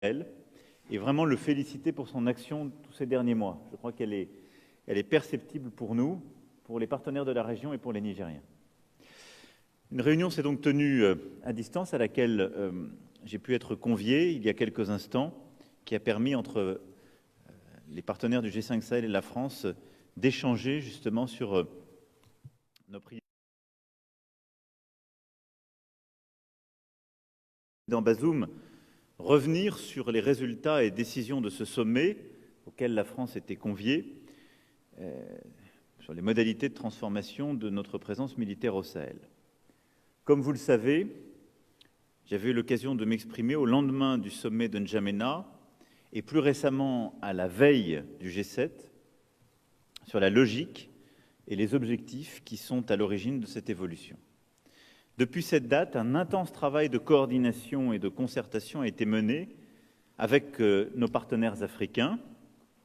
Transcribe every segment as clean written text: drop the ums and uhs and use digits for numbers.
et vraiment le féliciter pour son action tous ces derniers mois. Je crois qu'elle est perceptible pour nous, pour les partenaires de la région et pour les Nigériens. Une réunion s'est donc tenue à distance à laquelle j'ai pu être convié il y a quelques instants, qui a permis entre les partenaires du G5 Sahel et la France d'échanger justement sur nos priorités. Dans Bazoum, revenir sur les résultats et décisions de ce sommet auquel la France était conviée, sur les modalités de transformation de notre présence militaire au Sahel. Comme vous le savez, j'avais eu l'occasion de m'exprimer au lendemain du sommet de N'Djamena et plus récemment à la veille du G7 sur la logique et les objectifs qui sont à l'origine de cette évolution. Depuis cette date, un intense travail de coordination et de concertation a été mené avec nos partenaires africains,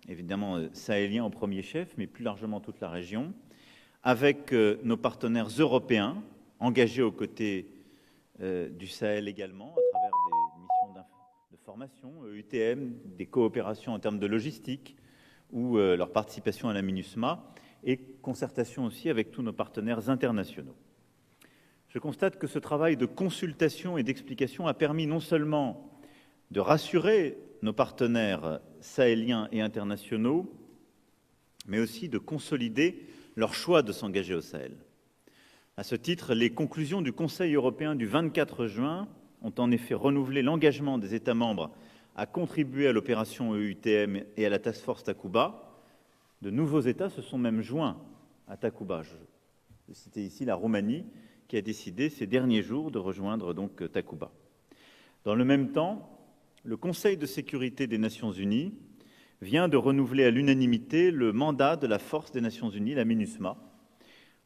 évidemment sahéliens au premier chef, mais plus largement toute la région, avec nos partenaires européens, engagés aux côtés du Sahel également, à travers des missions de formation, EUTM, des coopérations en termes de logistique ou leur participation à la MINUSMA, et concertation aussi avec tous nos partenaires internationaux. Je constate que ce travail de consultation et d'explication a permis non seulement de rassurer nos partenaires sahéliens et internationaux, mais aussi de consolider leur choix de s'engager au Sahel. À ce titre, les conclusions du Conseil européen du 24 juin ont en effet renouvelé l'engagement des États membres à contribuer à l'opération EUTM et à la Task Force Takuba. De nouveaux États se sont même joints à Takuba. Je citais ici la Roumanie, qui a décidé ces derniers jours de rejoindre donc Takuba. Dans le même temps, le Conseil de sécurité des Nations Unies vient de renouveler à l'unanimité le mandat de la force des Nations Unies, la MINUSMA,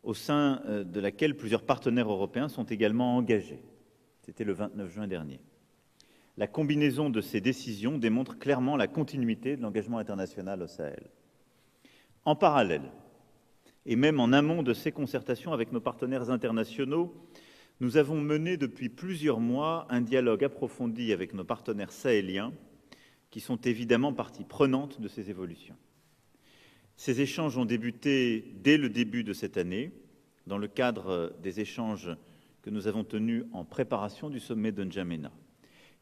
au sein de laquelle plusieurs partenaires européens sont également engagés. C'était le 29 juin dernier. La combinaison de ces décisions démontre clairement la continuité de l'engagement international au Sahel. En parallèle, et même en amont de ces concertations avec nos partenaires internationaux, nous avons mené depuis plusieurs mois un dialogue approfondi avec nos partenaires sahéliens, qui sont évidemment partie prenante de ces évolutions. Ces échanges ont débuté dès le début de cette année, dans le cadre des échanges que nous avons tenus en préparation du sommet de N'Djamena.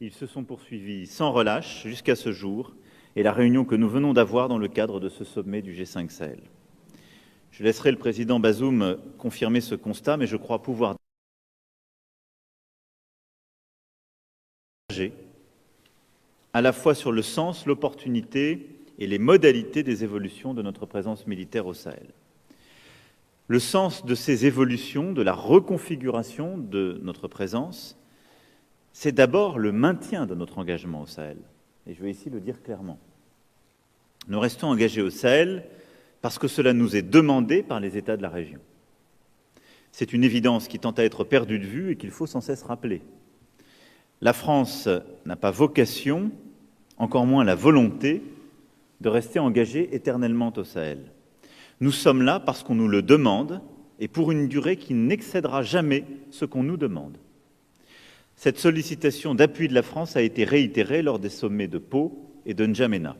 Ils se sont poursuivis sans relâche jusqu'à ce jour, et la réunion que nous venons d'avoir dans le cadre de ce sommet du G5 Sahel. Je laisserai le président Bazoum confirmer ce constat, mais je crois pouvoir à la fois sur le sens, l'opportunité et les modalités des évolutions de notre présence militaire au Sahel. Le sens de ces évolutions, de la reconfiguration de notre présence, c'est d'abord le maintien de notre engagement au Sahel. Et je vais ici le dire clairement. Nous restons engagés au Sahel parce que cela nous est demandé par les États de la région. C'est une évidence qui tend à être perdue de vue et qu'il faut sans cesse rappeler. La France n'a pas vocation, encore moins la volonté, de rester engagée éternellement au Sahel. Nous sommes là parce qu'on nous le demande et pour une durée qui n'excédera jamais ce qu'on nous demande. Cette sollicitation d'appui de la France a été réitérée lors des sommets de Pau et de N'Djamena.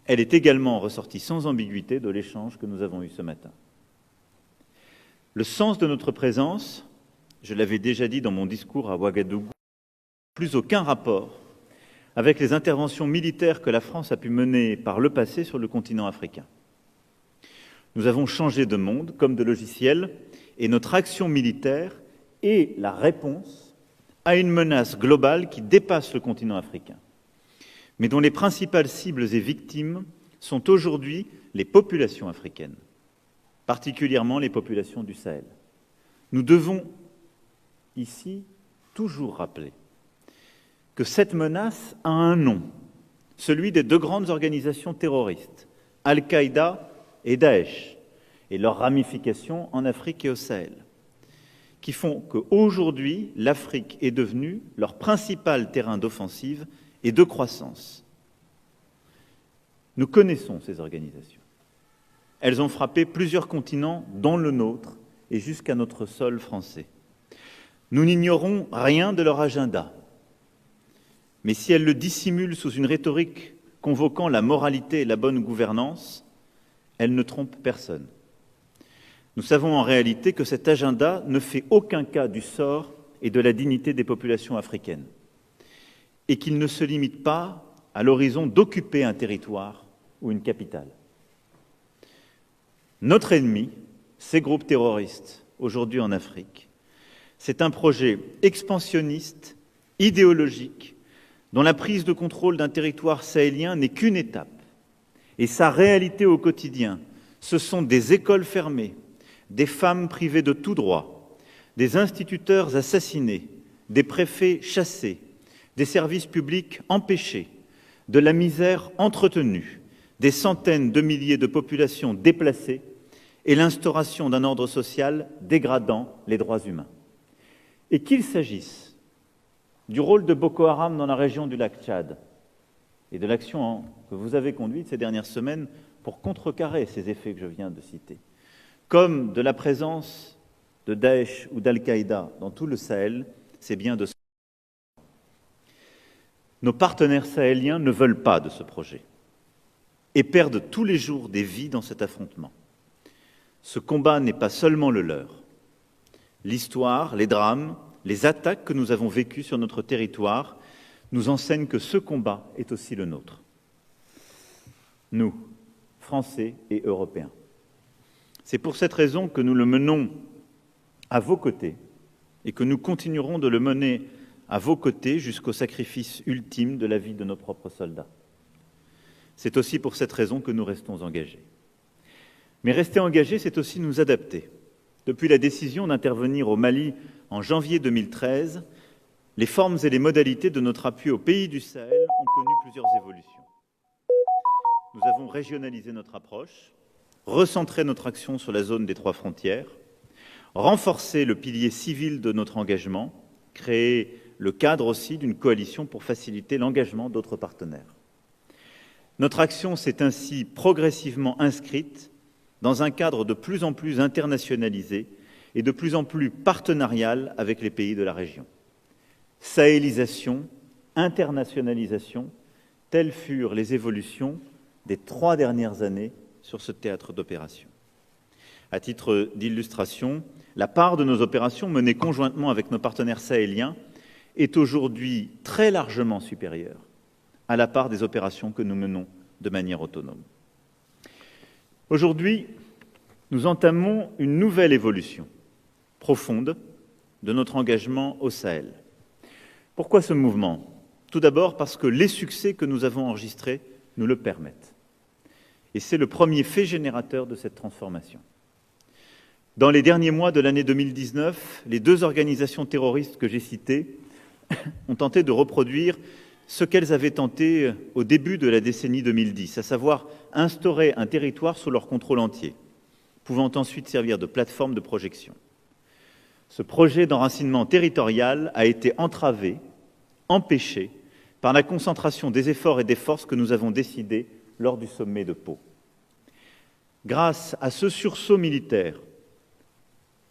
Elle est également ressortie sans ambiguïté de l'échange que nous avons eu ce matin. Le sens de notre présence, je l'avais déjà dit dans mon discours à Ouagadougou, n'a plus aucun rapport avec les interventions militaires que la France a pu mener par le passé sur le continent africain. Nous avons changé de monde comme de logiciel et notre action militaire est la réponse à une menace globale qui dépasse le continent africain, mais dont les principales cibles et victimes sont aujourd'hui les populations africaines, particulièrement les populations du Sahel. Nous devons ici toujours rappeler que cette menace a un nom, celui des deux grandes organisations terroristes, Al-Qaïda et Daesh, et leurs ramifications en Afrique et au Sahel, qui font qu'aujourd'hui, l'Afrique est devenue leur principal terrain d'offensive et de croissance. Nous connaissons ces organisations. Elles ont frappé plusieurs continents, dont le nôtre, et jusqu'à notre sol français. Nous n'ignorons rien de leur agenda. Mais si elle le dissimule sous une rhétorique convoquant la moralité et la bonne gouvernance, elle ne trompe personne. Nous savons en réalité que cet agenda ne fait aucun cas du sort et de la dignité des populations africaines, et qu'il ne se limite pas à l'horizon d'occuper un territoire ou une capitale. Notre ennemi, ces groupes terroristes, aujourd'hui en Afrique, c'est un projet expansionniste, idéologique, dont la prise de contrôle d'un territoire sahélien n'est qu'une étape. Et sa réalité au quotidien, ce sont des écoles fermées, des femmes privées de tout droit, des instituteurs assassinés, des préfets chassés, des services publics empêchés, de la misère entretenue, des centaines de milliers de populations déplacées et l'instauration d'un ordre social dégradant les droits humains. Et qu'il s'agisse du rôle de Boko Haram dans la région du lac Tchad et de l'action que vous avez conduite ces dernières semaines pour contrecarrer ces effets que je viens de citer, comme de la présence de Daesh ou d'Al-Qaïda dans tout le Sahel, c'est bien de ce. Nos partenaires sahéliens ne veulent pas de ce projet et perdent tous les jours des vies dans cet affrontement. Ce combat n'est pas seulement le leur. L'histoire, les drames, les attaques que nous avons vécues sur notre territoire nous enseignent que ce combat est aussi le nôtre. Nous, Français et Européens. C'est pour cette raison que nous le menons à vos côtés et que nous continuerons de le mener à vos côtés jusqu'au sacrifice ultime de la vie de nos propres soldats. C'est aussi pour cette raison que nous restons engagés. Mais rester engagés, c'est aussi nous adapter. Depuis la décision d'intervenir au Mali en janvier 2013, les formes et les modalités de notre appui aux pays du Sahel ont connu plusieurs évolutions. Nous avons régionalisé notre approche, recentré notre action sur la zone des 3 frontières, renforcé le pilier civil de notre engagement, créé le cadre aussi d'une coalition pour faciliter l'engagement d'autres partenaires. Notre action s'est ainsi progressivement inscrite dans un cadre de plus en plus internationalisé et de plus en plus partenarial avec les pays de la région. Sahélisation, internationalisation, telles furent les évolutions des 3 dernières années sur ce théâtre d'opération. À titre d'illustration, la part de nos opérations menées conjointement avec nos partenaires sahéliens est aujourd'hui très largement supérieure à la part des opérations que nous menons de manière autonome. Aujourd'hui, nous entamons une nouvelle évolution profonde de notre engagement au Sahel. Pourquoi ce mouvement ? Tout d'abord parce que les succès que nous avons enregistrés nous le permettent. Et c'est le premier fait générateur de cette transformation. Dans les derniers mois de l'année 2019, les 2 organisations terroristes que j'ai citées ont tenté de reproduire ce qu'elles avaient tenté au début de la décennie 2010, à savoir instaurer un territoire sous leur contrôle entier, pouvant ensuite servir de plateforme de projection. Ce projet d'enracinement territorial a été entravé, empêché, par la concentration des efforts et des forces que nous avons décidés lors du sommet de Pau. Grâce à ce sursaut militaire,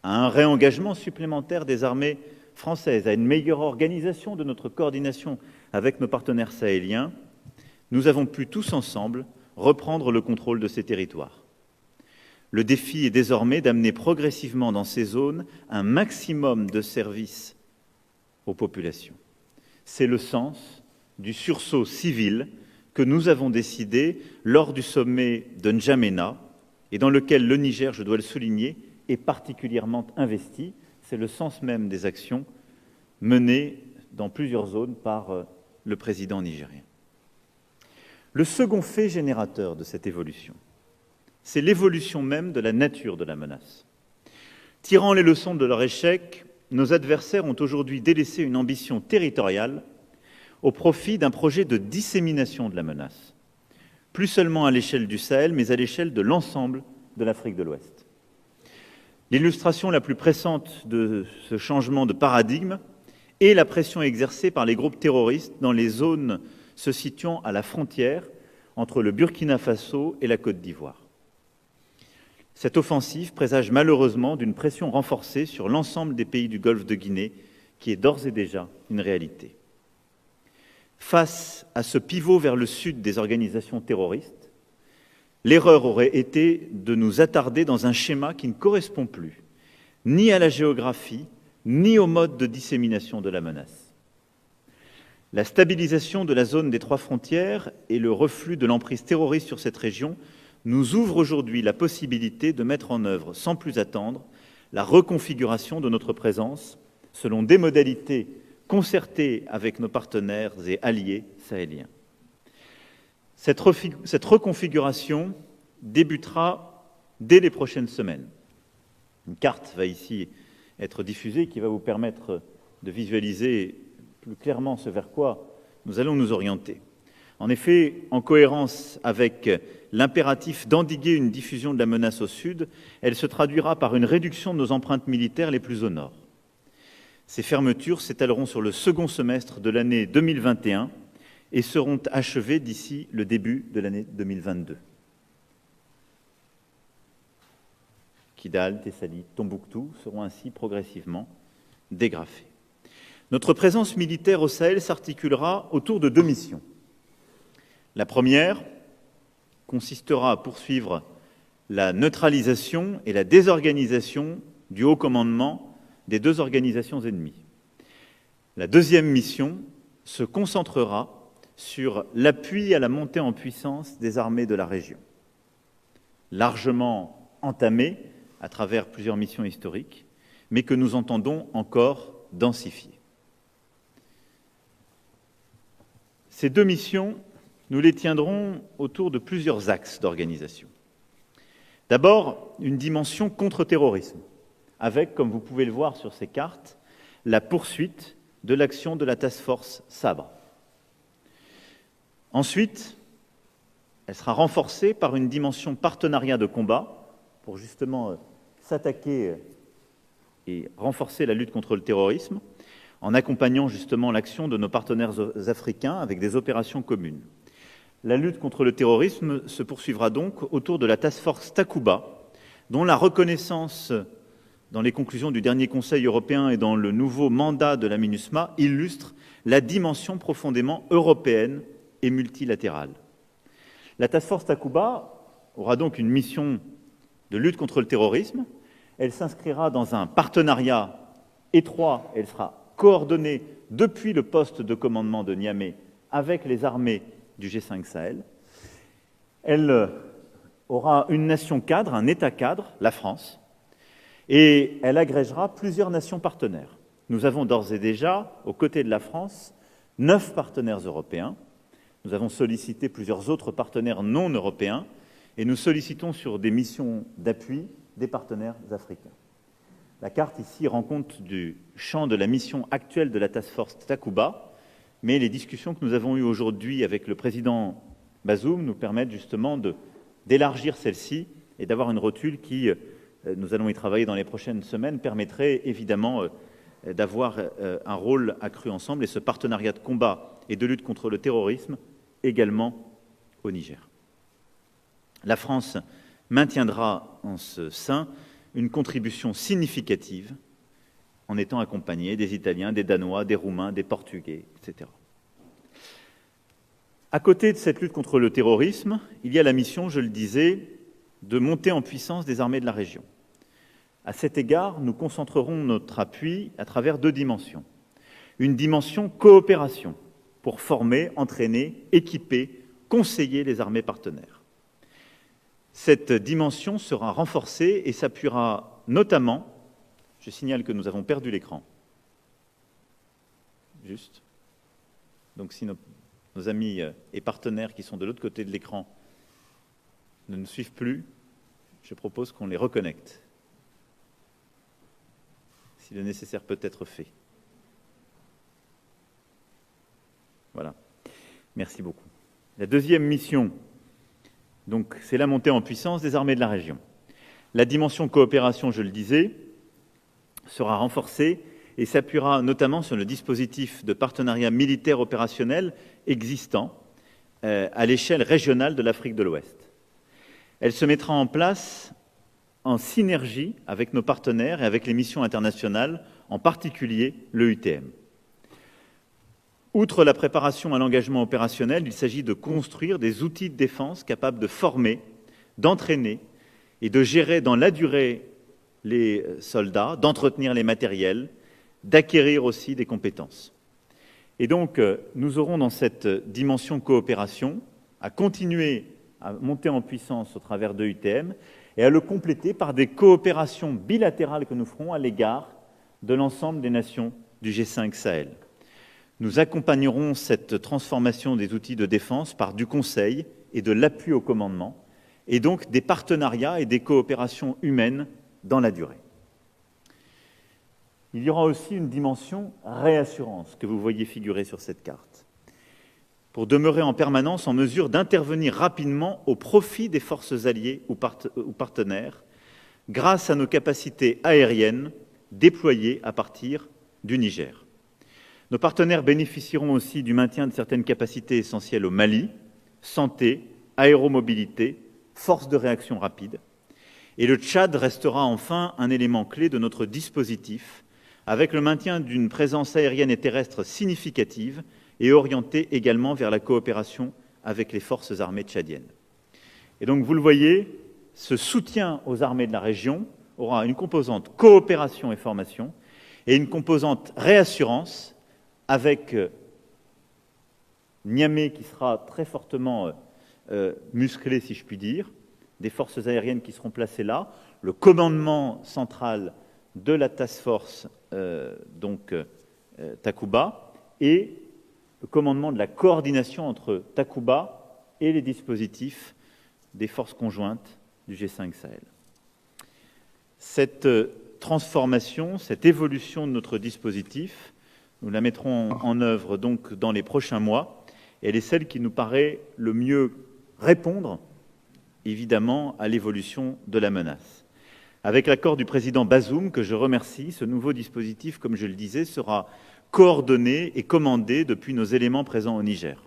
à un réengagement supplémentaire des armées françaises, à une meilleure organisation de notre coordination avec nos partenaires sahéliens, nous avons pu tous ensemble reprendre le contrôle de ces territoires. Le défi est désormais d'amener progressivement dans ces zones un maximum de services aux populations. C'est le sens du sursaut civil que nous avons décidé lors du sommet de N'Djamena et dans lequel le Niger, je dois le souligner, est particulièrement investi. C'est le sens même des actions menées dans plusieurs zones par le président nigérien. Le second fait générateur de cette évolution, c'est l'évolution même de la nature de la menace. Tirant les leçons de leur échec, nos adversaires ont aujourd'hui délaissé une ambition territoriale au profit d'un projet de dissémination de la menace, plus seulement à l'échelle du Sahel, mais à l'échelle de l'ensemble de l'Afrique de l'Ouest. L'illustration la plus pressante de ce changement de paradigme est la pression exercée par les groupes terroristes dans les zones se situant à la frontière entre le Burkina Faso et la Côte d'Ivoire. Cette offensive présage malheureusement d'une pression renforcée sur l'ensemble des pays du Golfe de Guinée, qui est d'ores et déjà une réalité. face à ce pivot vers le sud des organisations terroristes, l'erreur aurait été de nous attarder dans un schéma qui ne correspond plus ni à la géographie, ni au mode de dissémination de la menace. La stabilisation de la zone des 3 frontières et le reflux de l'emprise terroriste sur cette région nous ouvrent aujourd'hui la possibilité de mettre en œuvre, sans plus attendre, la reconfiguration de notre présence selon des modalités concertées avec nos partenaires et alliés sahéliens. Cette reconfiguration débutera dès les prochaines semaines. Une carte va ici être diffusée qui va vous permettre de visualiser plus clairement ce vers quoi nous allons nous orienter. En effet, en cohérence avec l'impératif d'endiguer une diffusion de la menace au sud, elle se traduira par une réduction de nos empreintes militaires les plus au nord. Ces fermetures s'étaleront sur le second semestre de l'année 2021 et seront achevées d'ici le début de l'année 2022. Kidal, Thessalie, Tombouctou seront ainsi progressivement dégrafés. Notre présence militaire au Sahel s'articulera autour de 2 missions. La première consistera à poursuivre la neutralisation et la désorganisation du haut commandement des 2 organisations ennemies. La deuxième mission se concentrera sur l'appui à la montée en puissance des armées de la région, largement entamée à travers plusieurs missions historiques, mais que nous entendons encore densifier. Ces 2 missions, nous les tiendrons autour de plusieurs axes d'organisation. D'abord, une dimension contre-terrorisme, avec, comme vous pouvez le voir sur ces cartes, la poursuite de l'action de la Task Force Sabre. Ensuite, elle sera renforcée par une dimension partenariat de combat, pour justement s'attaquer et renforcer la lutte contre le terrorisme, en accompagnant justement l'action de nos partenaires africains avec des opérations communes. La lutte contre le terrorisme se poursuivra donc autour de la Task Force Takuba, dont la reconnaissance dans les conclusions du dernier Conseil européen et dans le nouveau mandat de la MINUSMA illustre la dimension profondément européenne et multilatérale. La Task Force Takuba aura donc une mission de lutte contre le terrorisme. Elle s'inscrira dans un partenariat étroit, elle sera coordonnée depuis le poste de commandement de Niamey avec les armées du G5 Sahel. Elle aura une nation cadre, un État cadre, la France, et elle agrégera plusieurs nations partenaires. Nous avons d'ores et déjà, aux côtés de la France, 9 partenaires européens. Nous avons sollicité plusieurs autres partenaires non européens et nous sollicitons sur des missions d'appui des partenaires africains. La carte ici rend compte du champ de la mission actuelle de la Task Force Takuba, mais les discussions que nous avons eues aujourd'hui avec le président Bazoum nous permettent justement d'élargir celle-ci et d'avoir une rotule qui, nous allons y travailler dans les prochaines semaines, permettrait évidemment d'avoir un rôle accru ensemble et ce partenariat de combat et de lutte contre le terrorisme également au Niger. La France maintiendra en ce sein une contribution significative en étant accompagnée des Italiens, des Danois, des Roumains, des Portugais, etc. À côté de cette lutte contre le terrorisme, il y a la mission, je le disais, de monter en puissance des armées de la région. À cet égard, nous concentrerons notre appui à travers 2 dimensions. Une dimension coopération, pour former, entraîner, équiper, conseiller les armées partenaires. Cette dimension sera renforcée et s'appuiera notamment, je signale que nous avons perdu l'écran, juste, donc si nos amis et partenaires qui sont de l'autre côté de l'écran ne nous suivent plus, je propose qu'on les reconnecte, si le nécessaire peut être fait. Voilà, merci beaucoup. La deuxième mission, donc, c'est la montée en puissance des armées de la région. La dimension coopération, je le disais, sera renforcée et s'appuiera notamment sur le dispositif de partenariat militaire opérationnel existant à l'échelle régionale de l'Afrique de l'Ouest. Elle se mettra en place en synergie avec nos partenaires et avec les missions internationales, en particulier l'EUTM. Outre la préparation à l'engagement opérationnel, il s'agit de construire des outils de défense capables de former, d'entraîner et de gérer dans la durée les soldats, d'entretenir les matériels, d'acquérir aussi des compétences. Et donc, nous aurons dans cette dimension coopération à continuer à monter en puissance au travers de l'UTM et à le compléter par des coopérations bilatérales que nous ferons à l'égard de l'ensemble des nations du G5 Sahel. Nous accompagnerons cette transformation des outils de défense par du conseil et de l'appui au commandement, et donc des partenariats et des coopérations humaines dans la durée. Il y aura aussi une dimension réassurance que vous voyez figurer sur cette carte, pour demeurer en permanence en mesure d'intervenir rapidement au profit des forces alliées ou partenaires, grâce à nos capacités aériennes déployées à partir du Niger. Nos partenaires bénéficieront aussi du maintien de certaines capacités essentielles au Mali, santé, aéromobilité, force de réaction rapide. Et le Tchad restera enfin un élément clé de notre dispositif, avec le maintien d'une présence aérienne et terrestre significative et orientée également vers la coopération avec les forces armées tchadiennes. Et donc, vous le voyez, ce soutien aux armées de la région aura une composante coopération et formation et une composante réassurance avec Niamey qui sera très fortement musclé, si je puis dire, des forces aériennes qui seront placées là, le commandement central de la task force Takuba et le commandement de la coordination entre Takuba et les dispositifs des forces conjointes du G5 Sahel. Cette transformation, cette évolution de notre dispositif, nous la mettrons en œuvre donc dans les prochains mois. Et elle est celle qui nous paraît le mieux répondre, évidemment, à l'évolution de la menace. Avec l'accord du président Bazoum, que je remercie, ce nouveau dispositif, comme je le disais, sera coordonné et commandé depuis nos éléments présents au Niger.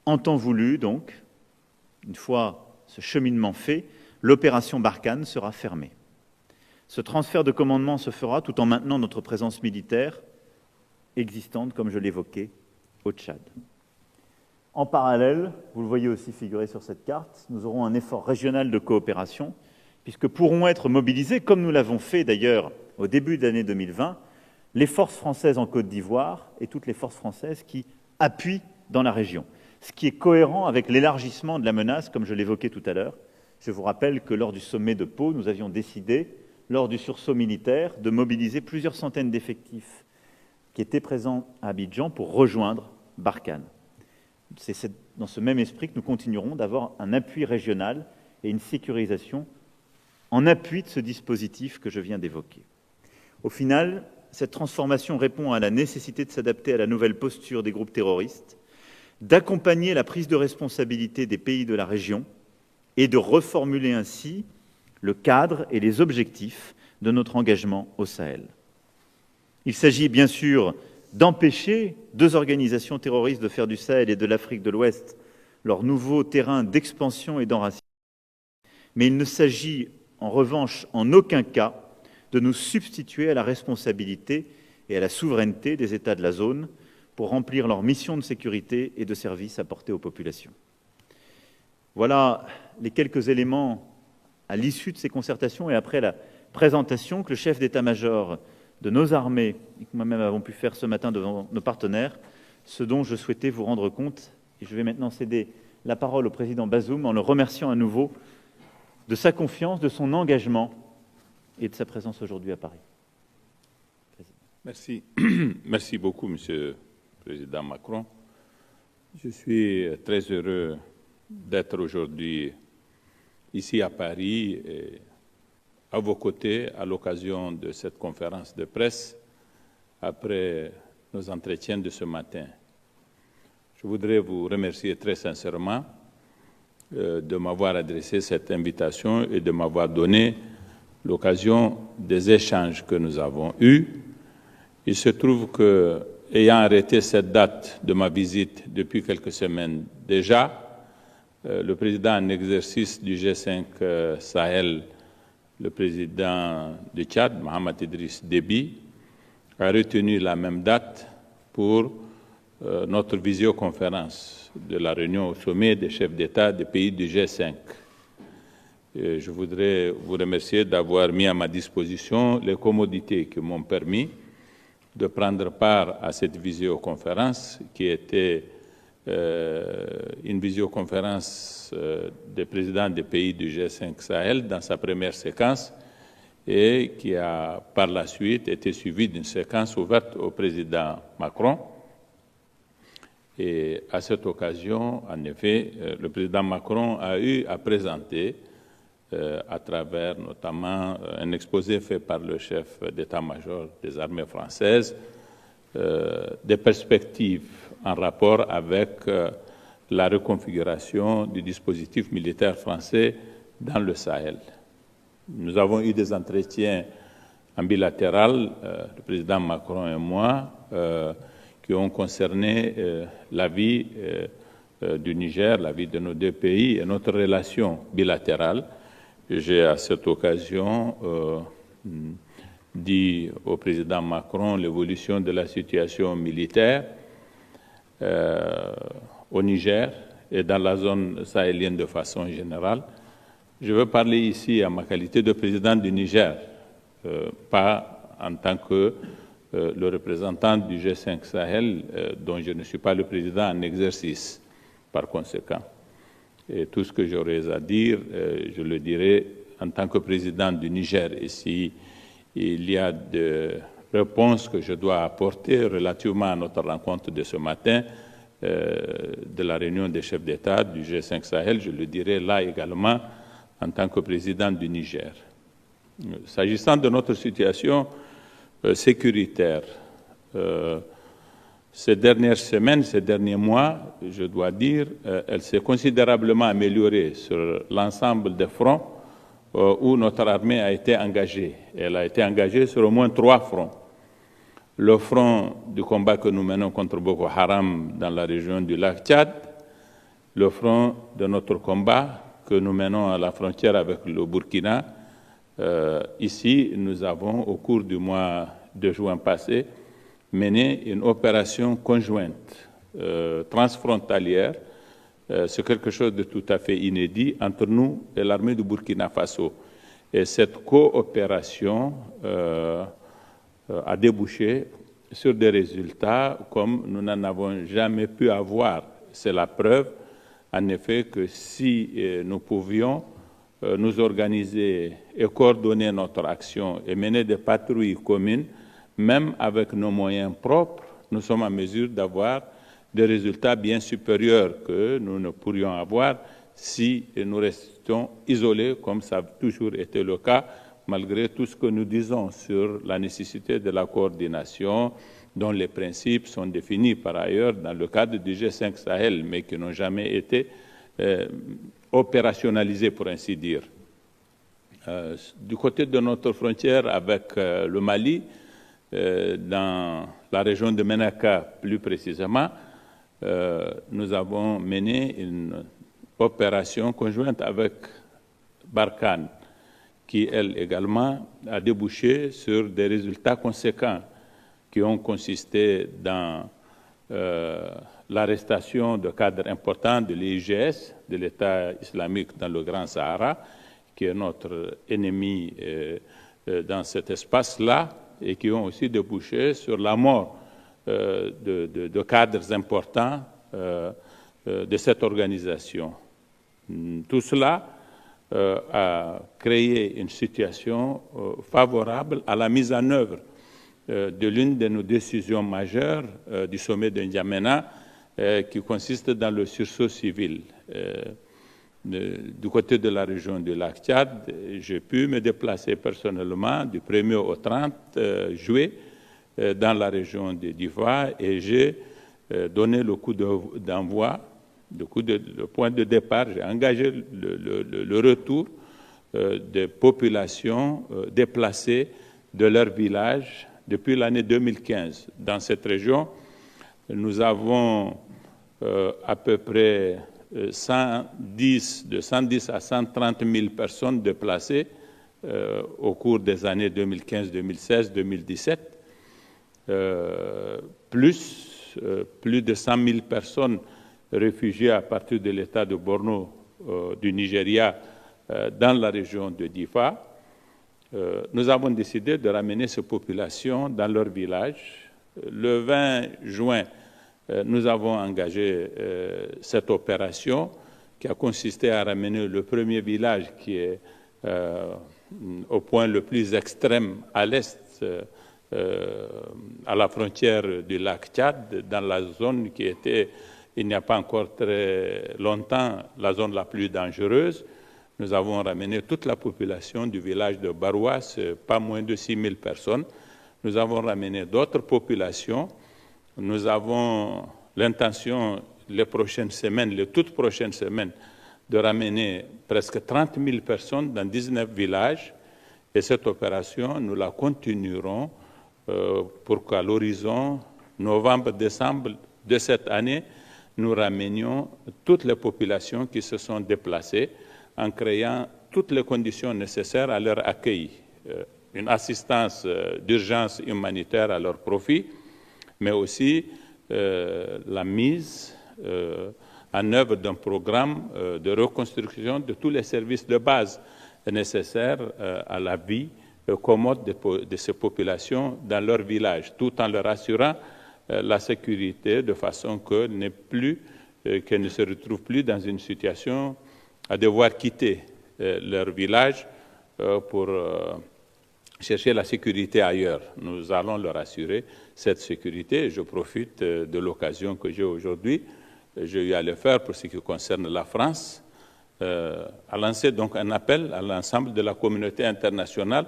En temps voulu, donc, une fois ce cheminement fait, l'opération Barkhane sera fermée. Ce transfert de commandement se fera tout en maintenant notre présence militaire existante, comme je l'évoquais, au Tchad. En parallèle, vous le voyez aussi figurer sur cette carte, nous aurons un effort régional de coopération, puisque pourront être mobilisés, comme nous l'avons fait d'ailleurs au début de l'année 2020, les forces françaises en Côte d'Ivoire et toutes les forces françaises qui appuient dans la région, ce qui est cohérent avec l'élargissement de la menace, comme je l'évoquais tout à l'heure. Je vous rappelle que lors du sommet de Pau, nous avions décidé, lors du sursaut militaire, de mobiliser plusieurs centaines d'effectifs qui étaient présents à Abidjan pour rejoindre Barkhane. C'est dans ce même esprit que nous continuerons d'avoir un appui régional et une sécurisation en appui de ce dispositif que je viens d'évoquer. Au final, cette transformation répond à la nécessité de s'adapter à la nouvelle posture des groupes terroristes, d'accompagner la prise de responsabilité des pays de la région et de reformuler ainsi le cadre et les objectifs de notre engagement au Sahel. Il s'agit bien sûr d'empêcher deux organisations terroristes de faire du Sahel et de l'Afrique de l'Ouest leur nouveau terrain d'expansion et d'enracinement. Mais il ne s'agit en revanche en aucun cas de nous substituer à la responsabilité et à la souveraineté des États de la zone pour remplir leur mission de sécurité et de service apportés aux populations. Voilà les quelques éléments à l'issue de ces concertations et après la présentation que le chef d'état-major de nos armées et que moi-même avons pu faire ce matin devant nos partenaires, ce dont je souhaitais vous rendre compte. Et je vais maintenant céder la parole au président Bazoum en le remerciant à nouveau de sa confiance, de son engagement et de sa présence aujourd'hui à Paris. Merci. Merci beaucoup, Monsieur le Président Macron. Je suis très heureux d'être aujourd'hui ici à Paris et à vos côtés à l'occasion de cette conférence de presse après nos entretiens de ce matin. Je voudrais vous remercier très sincèrement de m'avoir adressé cette invitation et de m'avoir donné l'occasion des échanges que nous avons eus. Il se trouve que, ayant arrêté cette date de ma visite depuis quelques semaines déjà, le président en exercice du G5 Sahel, le président du Tchad, Mohamed Idriss Déby, a retenu la même date pour notre visioconférence de la réunion au sommet des chefs d'État des pays du G5. Et je voudrais vous remercier d'avoir mis à ma disposition les commodités qui m'ont permis de prendre part à cette visioconférence qui était une visioconférence des présidents des pays du G5 Sahel dans sa première séquence et qui a par la suite été suivie d'une séquence ouverte au président Macron. Et à cette occasion, en effet, le président Macron a eu à présenter, à travers notamment un exposé fait par le chef d'état-major des armées françaises, des perspectives en rapport avec la reconfiguration du dispositif militaire français dans le Sahel. Nous avons eu des entretiens en bilatéral, le président Macron et moi, qui ont concerné la vie du Niger, la vie de nos deux pays et notre relation bilatérale. J'ai à cette occasion dit au président Macron l'évolution de la situation militaire au Niger et dans la zone sahélienne de façon générale. Je veux parler ici à ma qualité de président du Niger, pas en tant que le représentant du G5 Sahel, dont je ne suis pas le président en exercice, par conséquent. Et tout ce que j'aurais à dire, je le dirai en tant que président du Niger. Et si il y a des réponses que je dois apporter relativement à notre rencontre de ce matin, de la réunion des chefs d'État du G5 Sahel, je le dirai là également en tant que président du Niger. S'agissant de notre situation sécuritaire, ces dernières semaines, ces derniers mois, je dois dire, elle s'est considérablement améliorée sur l'ensemble des fronts où notre armée a été engagée. Elle a été engagée sur au moins 3 fronts. Le front du combat que nous menons contre Boko Haram dans la région du lac Tchad, le front de notre combat que nous menons à la frontière avec le Burkina. Ici, nous avons, au cours du mois de juin passé, mené une opération conjointe, transfrontalière. C'est quelque chose de tout à fait inédit entre nous et l'armée du Burkina Faso. Et cette coopération a débouché sur des résultats comme nous n'en avons jamais pu avoir. C'est la preuve, en effet, que si nous pouvions nous organiser et coordonner notre action et mener des patrouilles communes, même avec nos moyens propres, nous sommes en mesure d'avoir des résultats bien supérieurs que nous ne pourrions avoir si nous restions isolés, comme ça a toujours été le cas, malgré tout ce que nous disons sur la nécessité de la coordination, dont les principes sont définis par ailleurs dans le cadre du G5 Sahel, mais qui n'ont jamais été opérationnalisés, pour ainsi dire. Du côté de notre frontière avec le Mali, dans la région de Ménaka plus précisément, nous avons mené une opération conjointe avec Barkhane, qui, elle également, a débouché sur des résultats conséquents qui ont consisté dans l'arrestation de cadres importants de l'IGS, de l'État islamique dans le Grand Sahara, qui est notre ennemi dans cet espace-là, et qui ont aussi débouché sur la mort de cadres importants de cette organisation. Tout cela a créé une situation favorable à la mise en œuvre de l'une de nos décisions majeures du sommet de N'Djamena, qui consiste dans le sursaut civil. Du côté de la région du lac Tchad, j'ai pu me déplacer personnellement du 1er au 30 juillet dans la région de Divoire et j'ai donné le coup d'envoi, le point de départ, j'ai engagé le retour des populations déplacées de leur village depuis l'année 2015. Dans cette région, nous avons à peu près de 110 à 130 000 personnes déplacées au cours des années 2015, 2016, 2017. plus de 100 000 personnes réfugiées à partir de l'État de Borno du Nigeria dans la région de Difa. Nous avons décidé de ramener ces populations dans leur village. Le 20 juin, nous avons engagé cette opération qui a consisté à ramener le premier village qui est au point le plus extrême à l'est, à la frontière du lac Tchad, dans la zone qui était, il n'y a pas encore très longtemps, la zone la plus dangereuse. Nous avons ramené toute la population du village de Barouas, pas moins de 6 000 personnes. Nous avons ramené d'autres populations. Nous avons l'intention, les toutes prochaines semaines, de ramener presque 30 000 personnes dans 19 villages. Et cette opération, nous la continuerons pour qu'à l'horizon novembre-décembre de cette année, nous ramenions toutes les populations qui se sont déplacées en créant toutes les conditions nécessaires à leur accueil. Une assistance d'urgence humanitaire à leur profit, mais aussi la mise en œuvre d'un programme de reconstruction de tous les services de base nécessaires à la vie commode de ces populations dans leur village, tout en leur assurant la sécurité de façon qu'elles ne se retrouvent plus dans une situation à devoir quitter leur village pour chercher la sécurité ailleurs. Nous allons leur assurer cette sécurité. Je profite de l'occasion que j'ai aujourd'hui, j'ai eu à le faire pour ce qui concerne la France, à lancer donc un appel à l'ensemble de la communauté internationale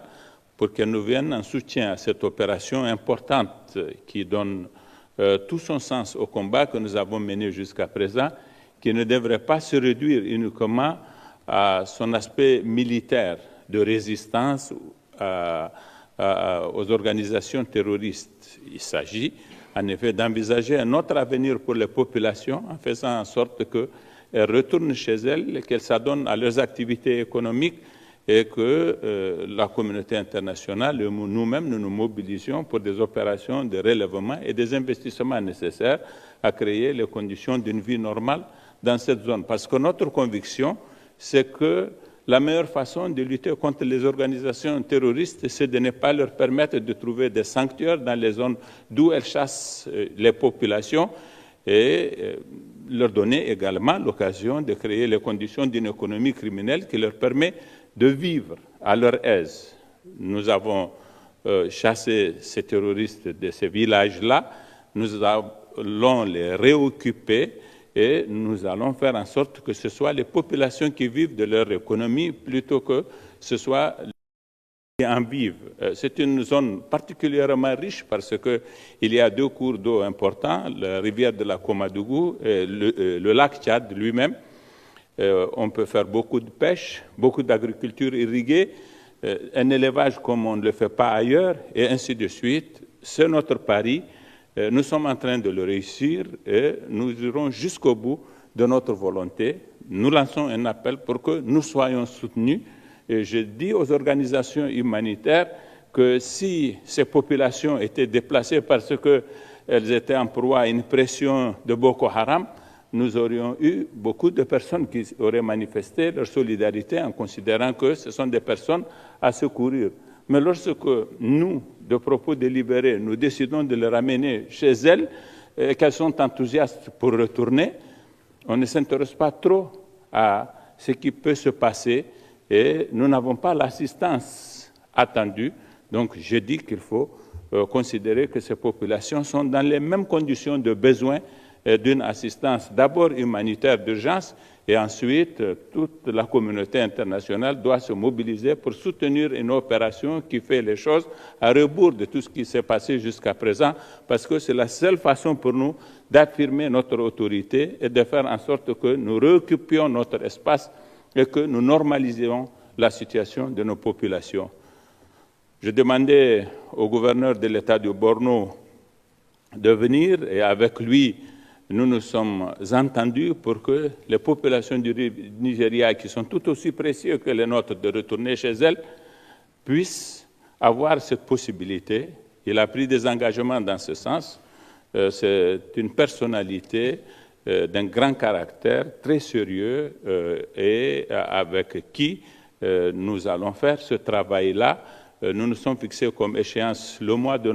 pour qu'elle nous vienne en soutien à cette opération importante qui donne tout son sens au combat que nous avons mené jusqu'à présent, qui ne devrait pas se réduire uniquement à son aspect militaire de résistance aux organisations terroristes. Il s'agit en effet d'envisager un autre avenir pour les populations en faisant en sorte qu'elles retournent chez elles, qu'elles s'adonnent à leurs activités économiques et que la communauté internationale et nous-mêmes, nous mobilisions pour des opérations de relèvement et des investissements nécessaires à créer les conditions d'une vie normale dans cette zone. Parce que notre conviction, c'est que la meilleure façon de lutter contre les organisations terroristes, c'est de ne pas leur permettre de trouver des sanctuaires dans les zones d'où elles chassent les populations et leur donner également l'occasion de créer les conditions d'une économie criminelle qui leur permet de vivre à leur aise. Nous avons chassé ces terroristes de ces villages-là, nous allons les réoccuper et nous allons faire en sorte que ce soit les populations qui vivent de leur économie plutôt que ce soit les qui en vivent. C'est une zone particulièrement riche parce qu'il y a deux cours d'eau importants, la rivière de la Komadougou et le lac Tchad lui-même. On peut faire beaucoup de pêche, beaucoup d'agriculture irriguée, un élevage comme on ne le fait pas ailleurs, et ainsi de suite. C'est notre pari. Nous sommes en train de le réussir et nous irons jusqu'au bout de notre volonté. Nous lançons un appel pour que nous soyons soutenus. Et je dis aux organisations humanitaires que si ces populations étaient déplacées parce qu'elles étaient en proie à une pression de Boko Haram, nous aurions eu beaucoup de personnes qui auraient manifesté leur solidarité en considérant que ce sont des personnes à secourir. Mais lorsque nous, de propos délibérés, nous décidons de les ramener chez elles et qu'elles sont enthousiastes pour retourner, on ne s'intéresse pas trop à ce qui peut se passer et nous n'avons pas l'assistance attendue. Donc, je dis qu'il faut considérer que ces populations sont dans les mêmes conditions de besoin d'une assistance d'abord humanitaire d'urgence et ensuite toute la communauté internationale doit se mobiliser pour soutenir une opération qui fait les choses à rebours de tout ce qui s'est passé jusqu'à présent parce que c'est la seule façon pour nous d'affirmer notre autorité et de faire en sorte que nous réoccupions notre espace et que nous normalisions la situation de nos populations. Je demandais au gouverneur de l'État de Borno de venir et avec lui, nous nous sommes entendus pour que les populations du Nigeria, qui sont tout aussi précieuses que les nôtres de retourner chez elles, puissent avoir cette possibilité Il a pris des engagements dans ce sens. C'est une personnalité d'un grand caractère, très sérieux, et avec qui nous allons faire ce travail-là. Nous nous sommes fixés comme échéance le mois de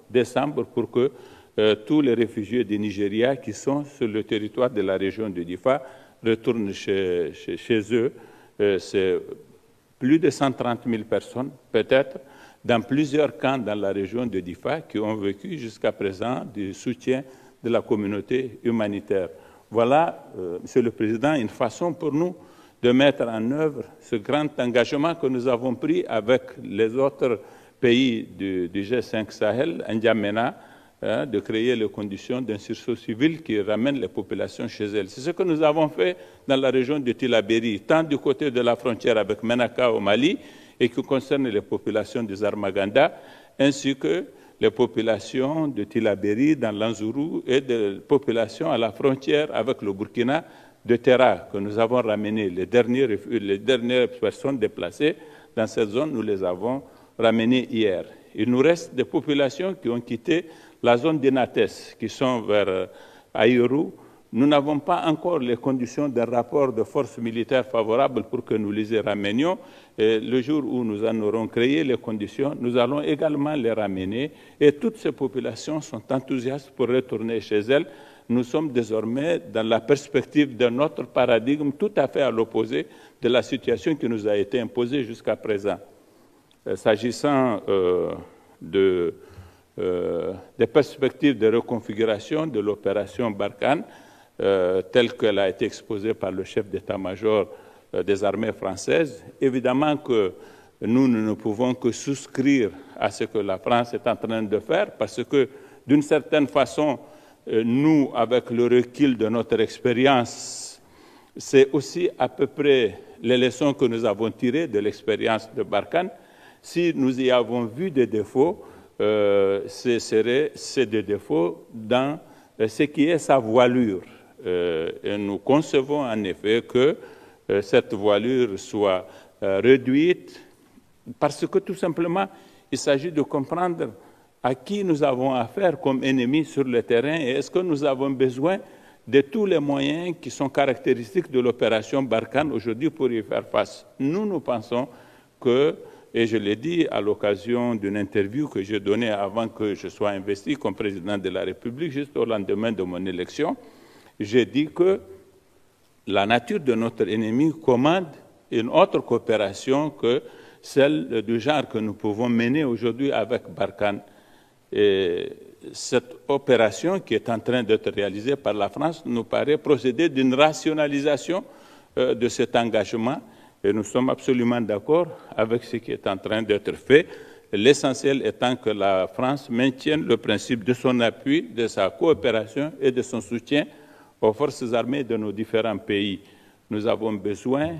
décembre, pour que tous les réfugiés du Nigeria qui sont sur le territoire de la région de Difa retournent chez eux. C'est plus de 130 000 personnes, peut-être, dans plusieurs camps dans la région de Difa, qui ont vécu jusqu'à présent du soutien de la communauté humanitaire. Voilà, Monsieur le Président, une façon pour nous de mettre en œuvre ce grand engagement que nous avons pris avec les autres pays du G5 Sahel, N'Djamena, de créer les conditions d'un sursaut civil qui ramène les populations chez elles. C'est ce que nous avons fait dans la région de Tillabéri, tant du côté de la frontière avec Menaka au Mali, et qui concerne les populations des Armaganda, ainsi que les populations de Tillabéri dans l'Anzourou et des populations à la frontière avec le Burkina de Terra, que nous avons ramené. Les dernières personnes déplacées dans cette zone, nous les avons ramenées hier. Il nous reste des populations qui ont quitté la zone d'Inates, qui sont vers Aïrou. Nous n'avons pas encore les conditions d'un rapport de force militaire favorable pour que nous les ramenions. Et le jour où nous en aurons créé les conditions, nous allons également les ramener. Et toutes ces populations sont enthousiastes pour retourner chez elles. Nous sommes désormais dans la perspective d'un autre paradigme tout à fait à l'opposé de la situation qui nous a été imposée jusqu'à présent. S'agissant des perspectives de reconfiguration de l'opération Barkhane, telle qu'elle a été exposée par le chef d'état-major des armées françaises, évidemment que nous ne pouvons que souscrire à ce que la France est en train de faire, parce que d'une certaine façon, nous, avec le recul de notre expérience, c'est aussi à peu près les leçons que nous avons tirées de l'expérience de Barkhane. Si nous y avons vu des défauts, c'est des défauts dans ce qui est sa voilure. Et nous concevons en effet que cette voilure soit réduite parce que tout simplement, il s'agit de comprendre à qui nous avons affaire comme ennemis sur le terrain et est-ce que nous avons besoin de tous les moyens qui sont caractéristiques de l'opération Barkhane aujourd'hui pour y faire face. Nous pensons que, et je l'ai dit à l'occasion d'une interview que j'ai donnée avant que je sois investi comme président de la République, juste au lendemain de mon élection, j'ai dit que la nature de notre ennemi commande une autre coopération que celle du genre que nous pouvons mener aujourd'hui avec Barkhane. Et cette opération qui est en train d'être réalisée par la France nous paraît procéder d'une rationalisation de cet engagement et nous sommes absolument d'accord avec ce qui est en train d'être fait. L'essentiel étant que la France maintienne le principe de son appui, de sa coopération et de son soutien aux forces armées de nos différents pays. Nous avons besoin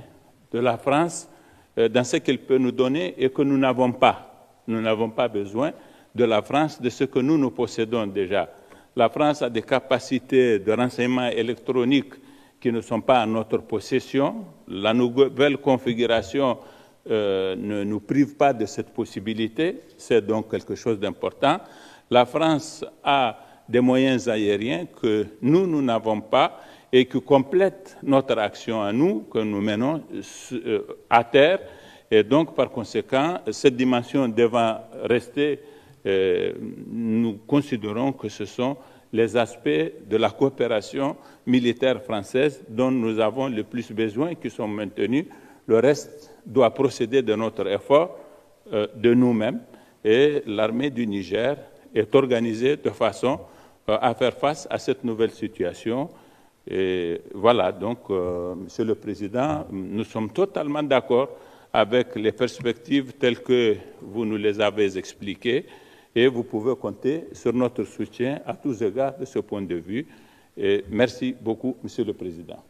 de la France dans ce qu'elle peut nous donner et que nous n'avons pas. Nous n'avons pas besoin de la France de ce que nous possédons déjà. La France a des capacités de renseignement électronique qui ne sont pas en notre possession. La nouvelle configuration ne nous prive pas de cette possibilité. C'est donc quelque chose d'important. La France a des moyens aériens que nous n'avons pas et qui complètent notre action à nous, que nous menons à terre. Et donc, par conséquent, cette dimension devant rester, nous considérons que ce sont les aspects de la coopération militaire française dont nous avons le plus besoin, qui sont maintenus. Le reste doit procéder de notre effort de nous-mêmes. Et l'armée du Niger est organisée de façon à faire face à cette nouvelle situation. Et voilà, donc, Monsieur le Président, nous sommes totalement d'accord avec les perspectives telles que vous nous les avez expliquées et vous pouvez compter sur notre soutien à tous égards de ce point de vue. Et merci beaucoup, Monsieur le Président.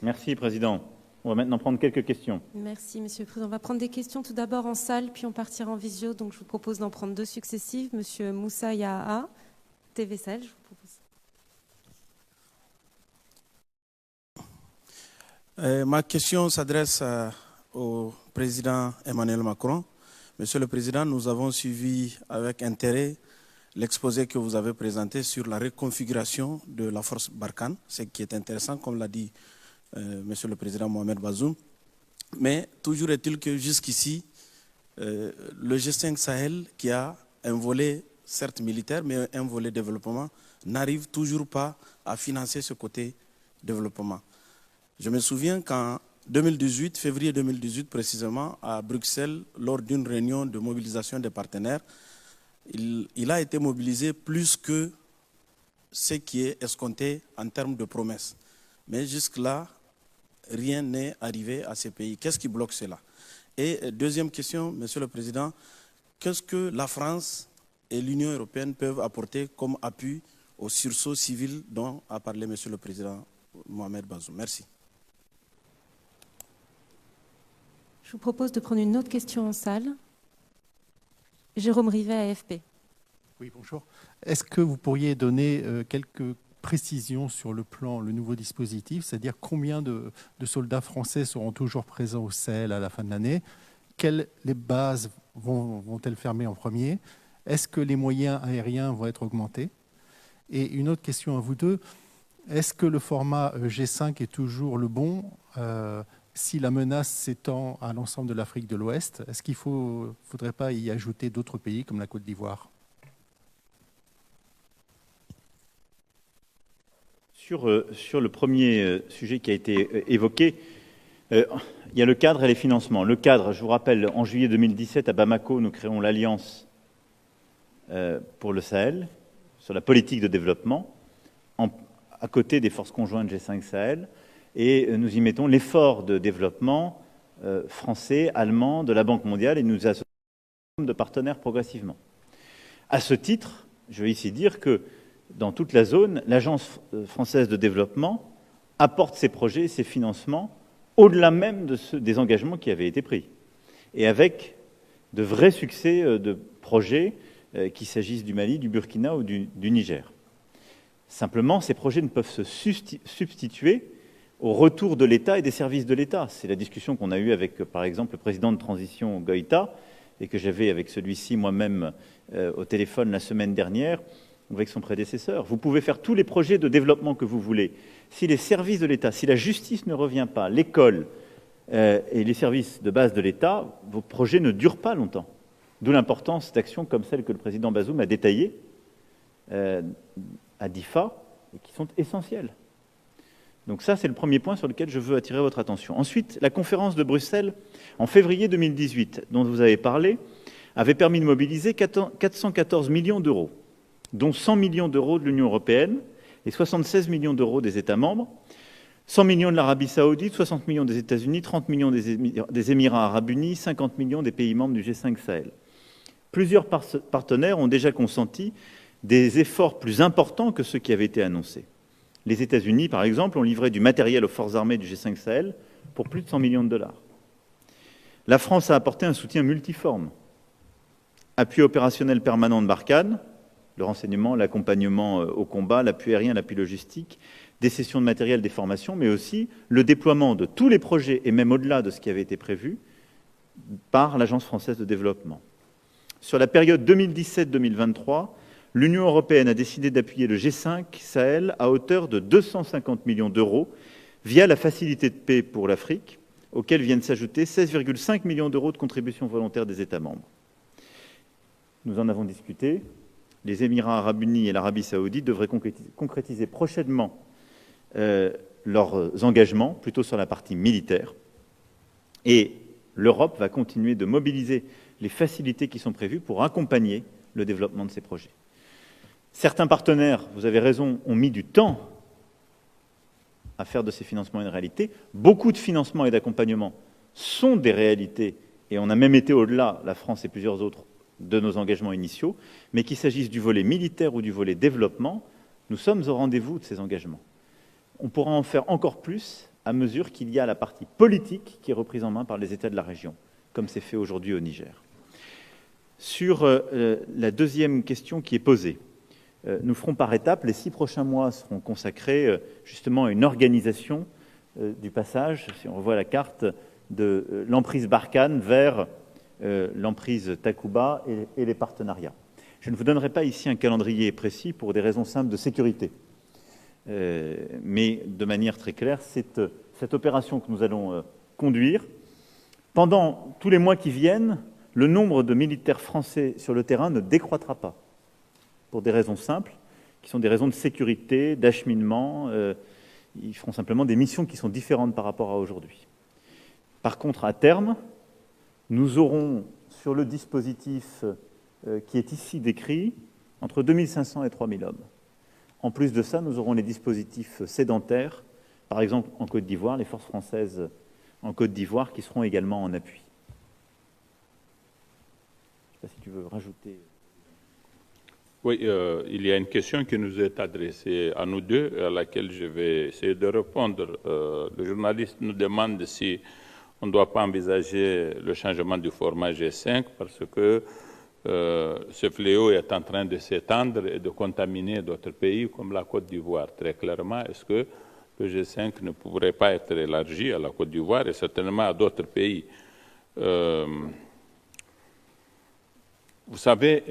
Merci, Président. On va maintenant prendre quelques questions. Merci, Monsieur le Président. On va prendre des questions tout d'abord en salle, puis on partira en visio. Donc, je vous propose d'en prendre deux successives. Monsieur Moussa Yaha, TV Sahel, je vous propose. Ma question s'adresse au président Emmanuel Macron. Monsieur le Président, nous avons suivi avec intérêt l'exposé que vous avez présenté sur la reconfiguration de la force Barkhane, ce qui est intéressant, comme l'a dit Monsieur le Président Mohamed Bazoum. Mais toujours est-il que jusqu'ici, le G5 Sahel, qui a un volet certes militaire, mais un volet développement, n'arrive toujours pas à financer ce côté développement. Je me souviens qu'en 2018, février 2018 précisément, à Bruxelles, lors d'une réunion de mobilisation des partenaires, il a été mobilisé plus que ce qui est escompté en termes de promesses. Mais jusque-là, rien n'est arrivé à ces pays. Qu'est-ce qui bloque cela? Et deuxième question, Monsieur le Président, qu'est-ce que la France et l'Union européenne peuvent apporter comme appui au sursaut civil dont a parlé Monsieur le Président Mohamed Bazoum? Merci. Je vous propose de prendre une autre question en salle. Jérôme Rivet, AFP. Oui, bonjour. Est-ce que vous pourriez donner quelques précisions sur le plan, le nouveau dispositif, c'est-à-dire combien de soldats français seront toujours présents au Sahel à la fin de l'année? Les bases vont-elles fermer en premier? Est-ce que les moyens aériens vont être augmentés? Et une autre question à vous deux, est-ce que le format G5 est toujours le bon si la menace s'étend à l'ensemble de l'Afrique de l'Ouest? Est-ce qu'il ne faudrait pas y ajouter d'autres pays comme la Côte d'Ivoire? Sur le premier sujet qui a été évoqué, il y a le cadre et les financements. Le cadre, je vous rappelle, en juillet 2017, à Bamako, nous créons l'Alliance pour le Sahel, sur la politique de développement, à côté des forces conjointes G5 Sahel, et nous y mettons l'effort de développement français, allemand, de la Banque mondiale, et nous associons de partenaires progressivement. À ce titre, je veux ici dire que dans toute la zone, l'Agence française de développement apporte ses projets et ses financements au-delà même des engagements qui avaient été pris. Et avec de vrais succès de projets, qu'il s'agisse du Mali, du Burkina ou du Niger. Simplement, ces projets ne peuvent se substituer au retour de l'État et des services de l'État. C'est la discussion qu'on a eue avec, par exemple, le président de transition Goïta, et que j'avais avec celui-ci moi-même au téléphone la semaine dernière, avec son prédécesseur. Vous pouvez faire tous les projets de développement que vous voulez. Si les services de l'État, si la justice ne revient pas, l'école et les services de base de l'État, vos projets ne durent pas longtemps. D'où l'importance d'actions comme celle que le président Bazoum a détaillée à DIFA et qui sont essentielles. Donc ça, c'est le premier point sur lequel je veux attirer votre attention. Ensuite, la conférence de Bruxelles, en février 2018, dont vous avez parlé, avait permis de mobiliser 414 millions d'euros, dont 100 millions d'euros de l'Union européenne et 76 millions d'euros des États membres, 100 millions de l'Arabie saoudite, 60 millions des États-Unis, 30 millions des Émirats arabes unis, 50 millions des pays membres du G5 Sahel. Plusieurs partenaires ont déjà consenti des efforts plus importants que ceux qui avaient été annoncés. Les États-Unis, par exemple, ont livré du matériel aux forces armées du G5 Sahel pour plus de 100 millions de dollars. La France a apporté un soutien multiforme. Appui opérationnel permanent de Barkhane, le renseignement, l'accompagnement au combat, l'appui aérien, l'appui logistique, des cessions de matériel, des formations, mais aussi le déploiement de tous les projets, et même au-delà de ce qui avait été prévu, par l'Agence française de développement. Sur la période 2017-2023, l'Union européenne a décidé d'appuyer le G5 Sahel à hauteur de 250 millions d'euros via la facilité de paix pour l'Afrique, auxquels viennent s'ajouter 16,5 millions d'euros de contributions volontaires des États membres. Nous en avons discuté. Les Émirats arabes unis et l'Arabie saoudite devraient concrétiser prochainement leurs engagements, plutôt sur la partie militaire. Et l'Europe va continuer de mobiliser les facilités qui sont prévues pour accompagner le développement de ces projets. Certains partenaires, vous avez raison, ont mis du temps à faire de ces financements une réalité. Beaucoup de financements et d'accompagnement sont des réalités, et on a même été au-delà, la France et plusieurs autres, de nos engagements initiaux, mais qu'il s'agisse du volet militaire ou du volet développement, nous sommes au rendez-vous de ces engagements. On pourra en faire encore plus à mesure qu'il y a la partie politique qui est reprise en main par les États de la région, comme c'est fait aujourd'hui au Niger. Sur la deuxième question qui est posée, nous ferons par étapes, les 6 prochains mois seront consacrés justement à une organisation du passage, si on revoit la carte, de l'emprise Barkhane vers l'emprise Takuba et les partenariats. Je ne vous donnerai pas ici un calendrier précis pour des raisons simples de sécurité. Mais de manière très claire, c'est cette opération que nous allons conduire. Pendant tous les mois qui viennent, le nombre de militaires français sur le terrain ne décroîtra pas, pour des raisons simples, qui sont des raisons de sécurité, d'acheminement. Ils feront simplement des missions qui sont différentes par rapport à aujourd'hui. Par contre, à terme, nous aurons sur le dispositif qui est ici décrit entre 2500 et 3000 hommes. En plus de ça, nous aurons les dispositifs sédentaires, par exemple en Côte d'Ivoire, les forces françaises en Côte d'Ivoire qui seront également en appui. Je ne sais pas si tu veux rajouter. Oui, il y a une question qui nous est adressée à nous deux, à laquelle je vais essayer de répondre. Le journaliste nous demande si on ne doit pas envisager le changement du format G5 parce que ce fléau est en train de s'étendre et de contaminer d'autres pays comme la Côte d'Ivoire. Très clairement, est-ce que le G5 ne pourrait pas être élargi à la Côte d'Ivoire et certainement à d'autres pays? Vous savez,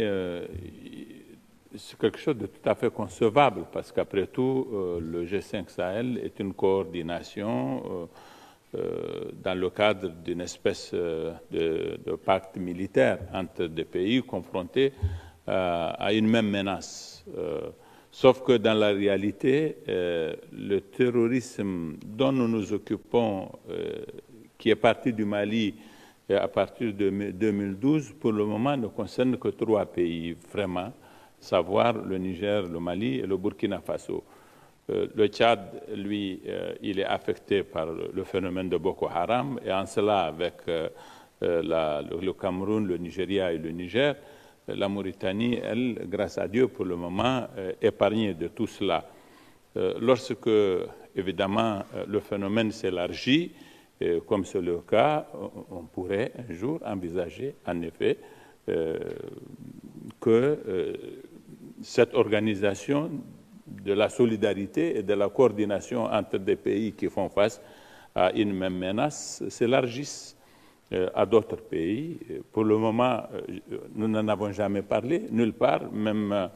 c'est quelque chose de tout à fait concevable parce qu'après tout, le G5 Sahel est une coordination dans le cadre d'une espèce de pacte militaire entre des pays confrontés à une même menace. Sauf que dans la réalité, le terrorisme dont nous nous occupons, qui est parti du Mali à partir de 2012, pour le moment ne concerne que 3 pays, vraiment, savoir le Niger, le Mali et le Burkina Faso. Le Tchad, lui, il est affecté par le phénomène de Boko Haram, et en cela, avec le Cameroun, le Nigeria et le Niger, la Mauritanie, elle, grâce à Dieu, pour le moment, épargnée de tout cela. Lorsque, évidemment, le phénomène s'élargit, comme c'est le cas, on pourrait un jour envisager, en effet, que cette organisation de la solidarité et de la coordination entre des pays qui font face à une même menace s'élargisse à d'autres pays. Pour le moment, nous n'en avons jamais parlé, nulle part, même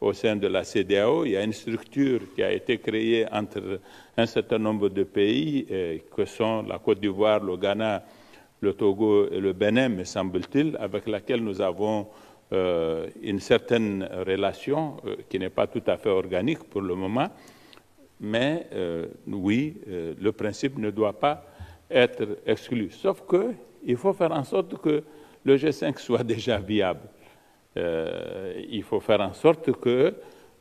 au sein de la CEDEAO. Il y a une structure qui a été créée entre un certain nombre de pays, que sont la Côte d'Ivoire, le Ghana, le Togo et le Bénin, me semble-t-il, avec laquelle nous avons une certaine relation qui n'est pas tout à fait organique pour le moment, mais oui, le principe ne doit pas être exclu. Sauf qu'il faut faire en sorte que le G5 soit déjà viable. Il faut faire en sorte que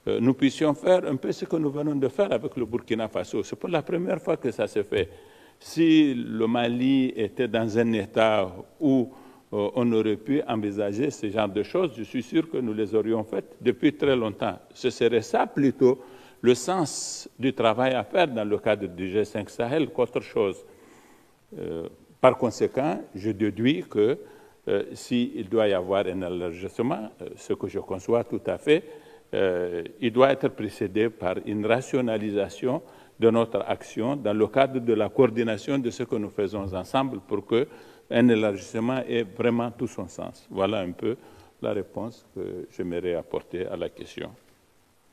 nous puissions faire un peu ce que nous venons de faire avec le Burkina Faso. C'est pour la première fois que ça se fait. Si le Mali était dans un état où on aurait pu envisager ce genre de choses, je suis sûr que nous les aurions faites depuis très longtemps. Ce serait ça plutôt le sens du travail à faire dans le cadre du G5 Sahel qu'autre chose. Par conséquent, je déduis que s'il doit y avoir un élargissement, ce que je conçois tout à fait, il doit être précédé par une rationalisation de notre action dans le cadre de la coordination de ce que nous faisons ensemble pour qu'un élargissement ait vraiment tout son sens. Voilà un peu la réponse que j'aimerais apporter à la question.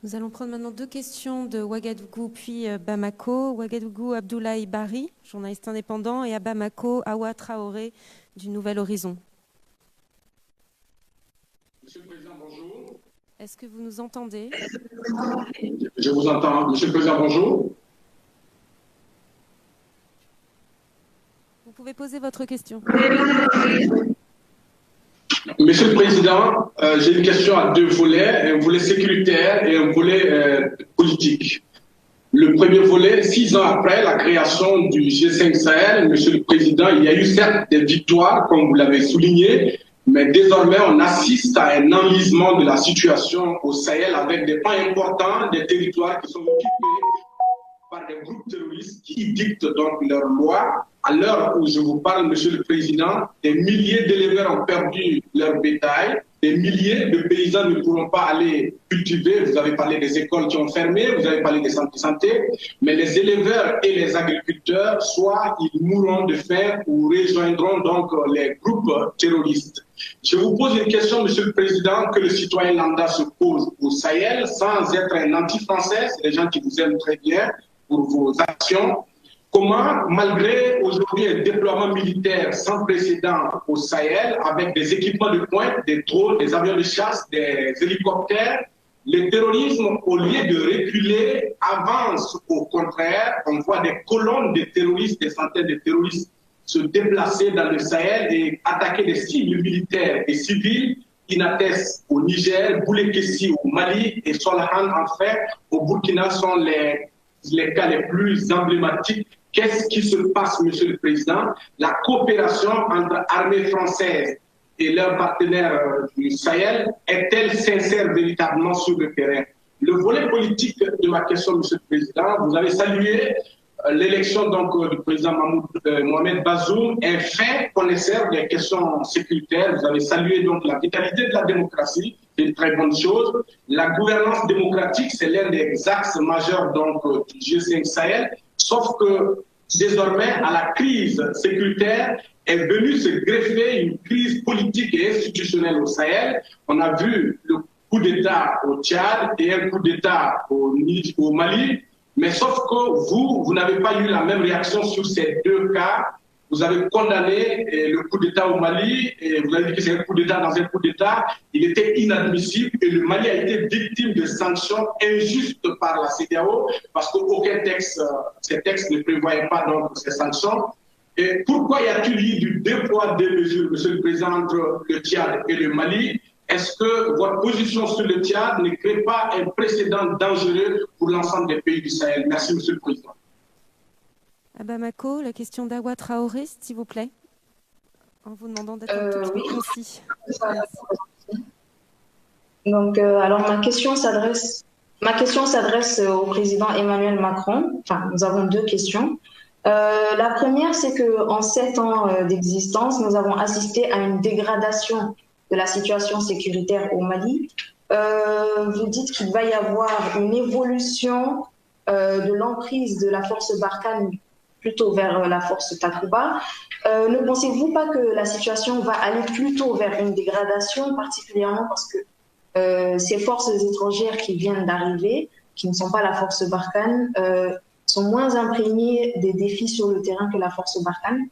Nous allons prendre maintenant 2 questions de Ouagadougou puis Bamako. Ouagadougou, Abdoulaye Bari, journaliste indépendant, et à Bamako, Awa Traoré du Nouvel Horizon. Monsieur le Président, bonjour. Est-ce que vous nous entendez? Je vous entends. Monsieur le Président, bonjour. Vous pouvez poser votre question. Monsieur le Président, j'ai une question à 2 volets, un volet sécuritaire et un volet politique. Le premier volet, 6 ans après la création du G5 Sahel, Monsieur le Président, il y a eu certes des victoires, comme vous l'avez souligné, mais désormais on assiste à un enlisement de la situation au Sahel avec des pans importants des territoires qui sont occupés par des groupes terroristes qui dictent donc leurs lois. À l'heure où je vous parle, Monsieur le Président, des milliers d'éleveurs ont perdu leur bétail, des milliers de paysans ne pourront pas aller cultiver. Vous avez parlé des écoles qui ont fermé, vous avez parlé des centres de santé, mais les éleveurs et les agriculteurs, soit ils mourront de faim ou rejoindront donc les groupes terroristes. Je vous pose une question, Monsieur le Président, que le citoyen lambda se pose au Sahel, sans être un anti-français, c'est des gens qui vous aiment très bien pour vos actions. Comment, malgré aujourd'hui un déploiement militaire sans précédent au Sahel, avec des équipements de pointe, des drones, des avions de chasse, des hélicoptères, le terrorisme, au lieu de reculer, avance au contraire. On voit des colonnes de terroristes, des centaines de terroristes se déplacer dans le Sahel et attaquer des cibles militaires et civiles. Inates au Niger, Boulekessi au Mali et Solahan enfin au Burkina sont les cas les plus emblématiques. Qu'est-ce qui se passe, Monsieur le Président? La coopération entre armées françaises et leurs partenaires du Sahel est-elle sincère véritablement sur le terrain? Le volet politique de ma question, Monsieur le Président, vous avez salué l'élection donc du président Mohamed Bazoum, un fin connaisseur des questions sécuritaires. Vous avez salué donc la vitalité de la démocratie, c'est une très bonne chose. La gouvernance démocratique, c'est l'un des axes majeurs donc du G5 Sahel. Sauf que désormais, à la crise sécuritaire, est venue se greffer une crise politique et institutionnelle au Sahel. On a vu le coup d'État au Tchad et un coup d'État au Mali. Mais sauf que vous n'avez pas eu la même réaction sur ces deux cas. Vous avez condamné le coup d'État au Mali et vous avez dit que c'est un coup d'État dans un coup d'État. Il était inadmissible et le Mali a été victime de sanctions injustes par la CEDEAO parce qu'aucun texte, ces textes ne prévoyaient pas donc ces sanctions. Et pourquoi y a-t-il eu du deux poids, deux mesures, Monsieur le Président, entre le Tchad et le Mali? Est-ce que votre position sur le Tchad ne crée pas un précédent dangereux pour l'ensemble des pays du Sahel? Merci, Monsieur le Président. À Bamako, la question d'Awa Traoré, s'il vous plaît, en vous demandant d'être un tout petit peu concis. Donc, alors ma question s'adresse au président Emmanuel Macron. Enfin, nous avons deux questions. La première, c'est que en 7 ans d'existence, nous avons assisté à une dégradation de la situation sécuritaire au Mali. Vous dites qu'il va y avoir une évolution de l'emprise de la force Barkhane plutôt vers la force Takuba. Ne pensez-vous pas que la situation va aller plutôt vers une dégradation, particulièrement parce que ces forces étrangères qui viennent d'arriver, qui ne sont pas la force Barkhane, sont moins imprégnées des défis sur le terrain que la force Barkhane?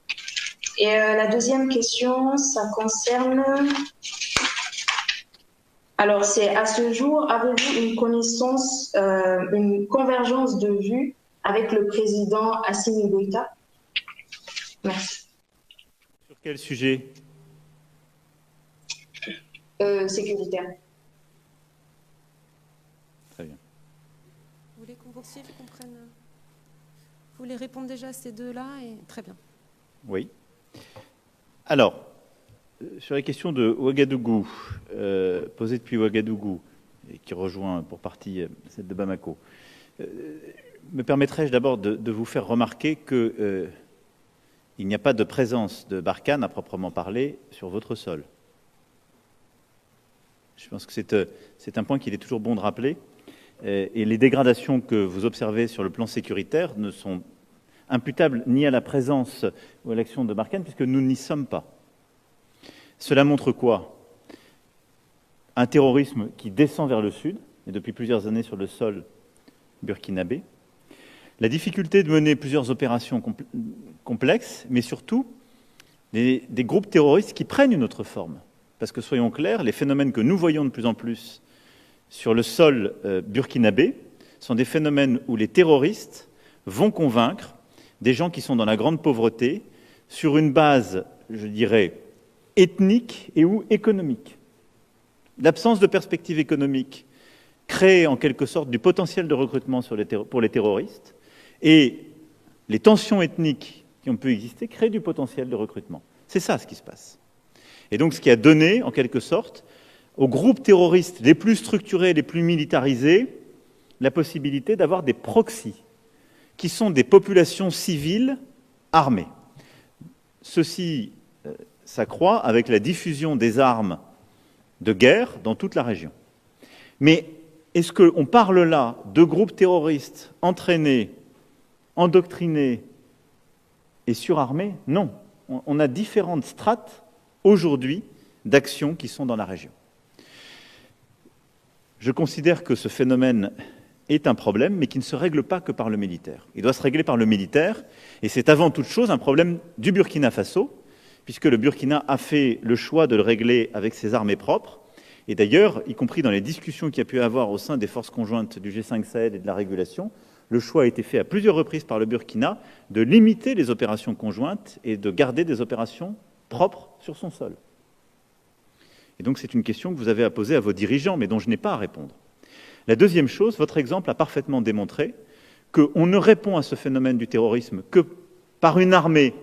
Et la deuxième question, ça concerne... Alors, c'est à ce jour, avez-vous une connaissance, une convergence de vues avec le président Assimi Goïta? Merci. Sur quel sujet? Sécuritaire. Très bien. Vous voulez qu'on poursuive, qu'on prenne... Vous voulez répondre déjà à ces deux-là et... Très bien. Oui. Alors, sur la question de Ouagadougou, posée depuis Ouagadougou, et qui rejoint pour partie celle de Bamako, me permettrais-je d'abord de vous faire remarquer qu'il n'y a pas de présence de Barkhane à proprement parler sur votre sol. Je pense que c'est un point qu'il est toujours bon de rappeler. Et les dégradations que vous observez sur le plan sécuritaire ne sont imputables ni à la présence ou à l'action de Barkhane, puisque nous n'y sommes pas. Cela montre quoi? Un terrorisme qui descend vers le sud, et depuis plusieurs années sur le sol burkinabé. La difficulté de mener plusieurs opérations complexes, mais surtout des groupes terroristes qui prennent une autre forme. Parce que, soyons clairs, les phénomènes que nous voyons de plus en plus sur le sol burkinabé sont des phénomènes où les terroristes vont convaincre des gens qui sont dans la grande pauvreté sur une base, je dirais, ethnique et ou économique. L'absence de perspective économique crée en quelque sorte du potentiel de recrutement pour les terroristes et les tensions ethniques qui ont pu exister créent du potentiel de recrutement. C'est ça ce qui se passe. Et donc ce qui a donné, en quelque sorte, aux groupes terroristes les plus structurés, les plus militarisés, la possibilité d'avoir des proxys, qui sont des populations civiles armées. Ceci s'accroît avec la diffusion des armes de guerre dans toute la région. Mais est-ce qu'on parle là de groupes terroristes entraînés, endoctrinés et surarmés? Non. On a différentes strates aujourd'hui d'actions qui sont dans la région. Je considère que ce phénomène est un problème, mais qui ne se règle pas que par le militaire. Il doit se régler par le militaire, et c'est avant toute chose un problème du Burkina Faso, puisque le Burkina a fait le choix de le régler avec ses armées propres. Et d'ailleurs, y compris dans les discussions qu'il y a pu y avoir au sein des forces conjointes du G5 Sahel et de la régulation, le choix a été fait à plusieurs reprises par le Burkina de limiter les opérations conjointes et de garder des opérations propres sur son sol. Et donc c'est une question que vous avez à poser à vos dirigeants, mais dont je n'ai pas à répondre. La deuxième chose, votre exemple a parfaitement démontré qu'on ne répond à ce phénomène du terrorisme que par une armée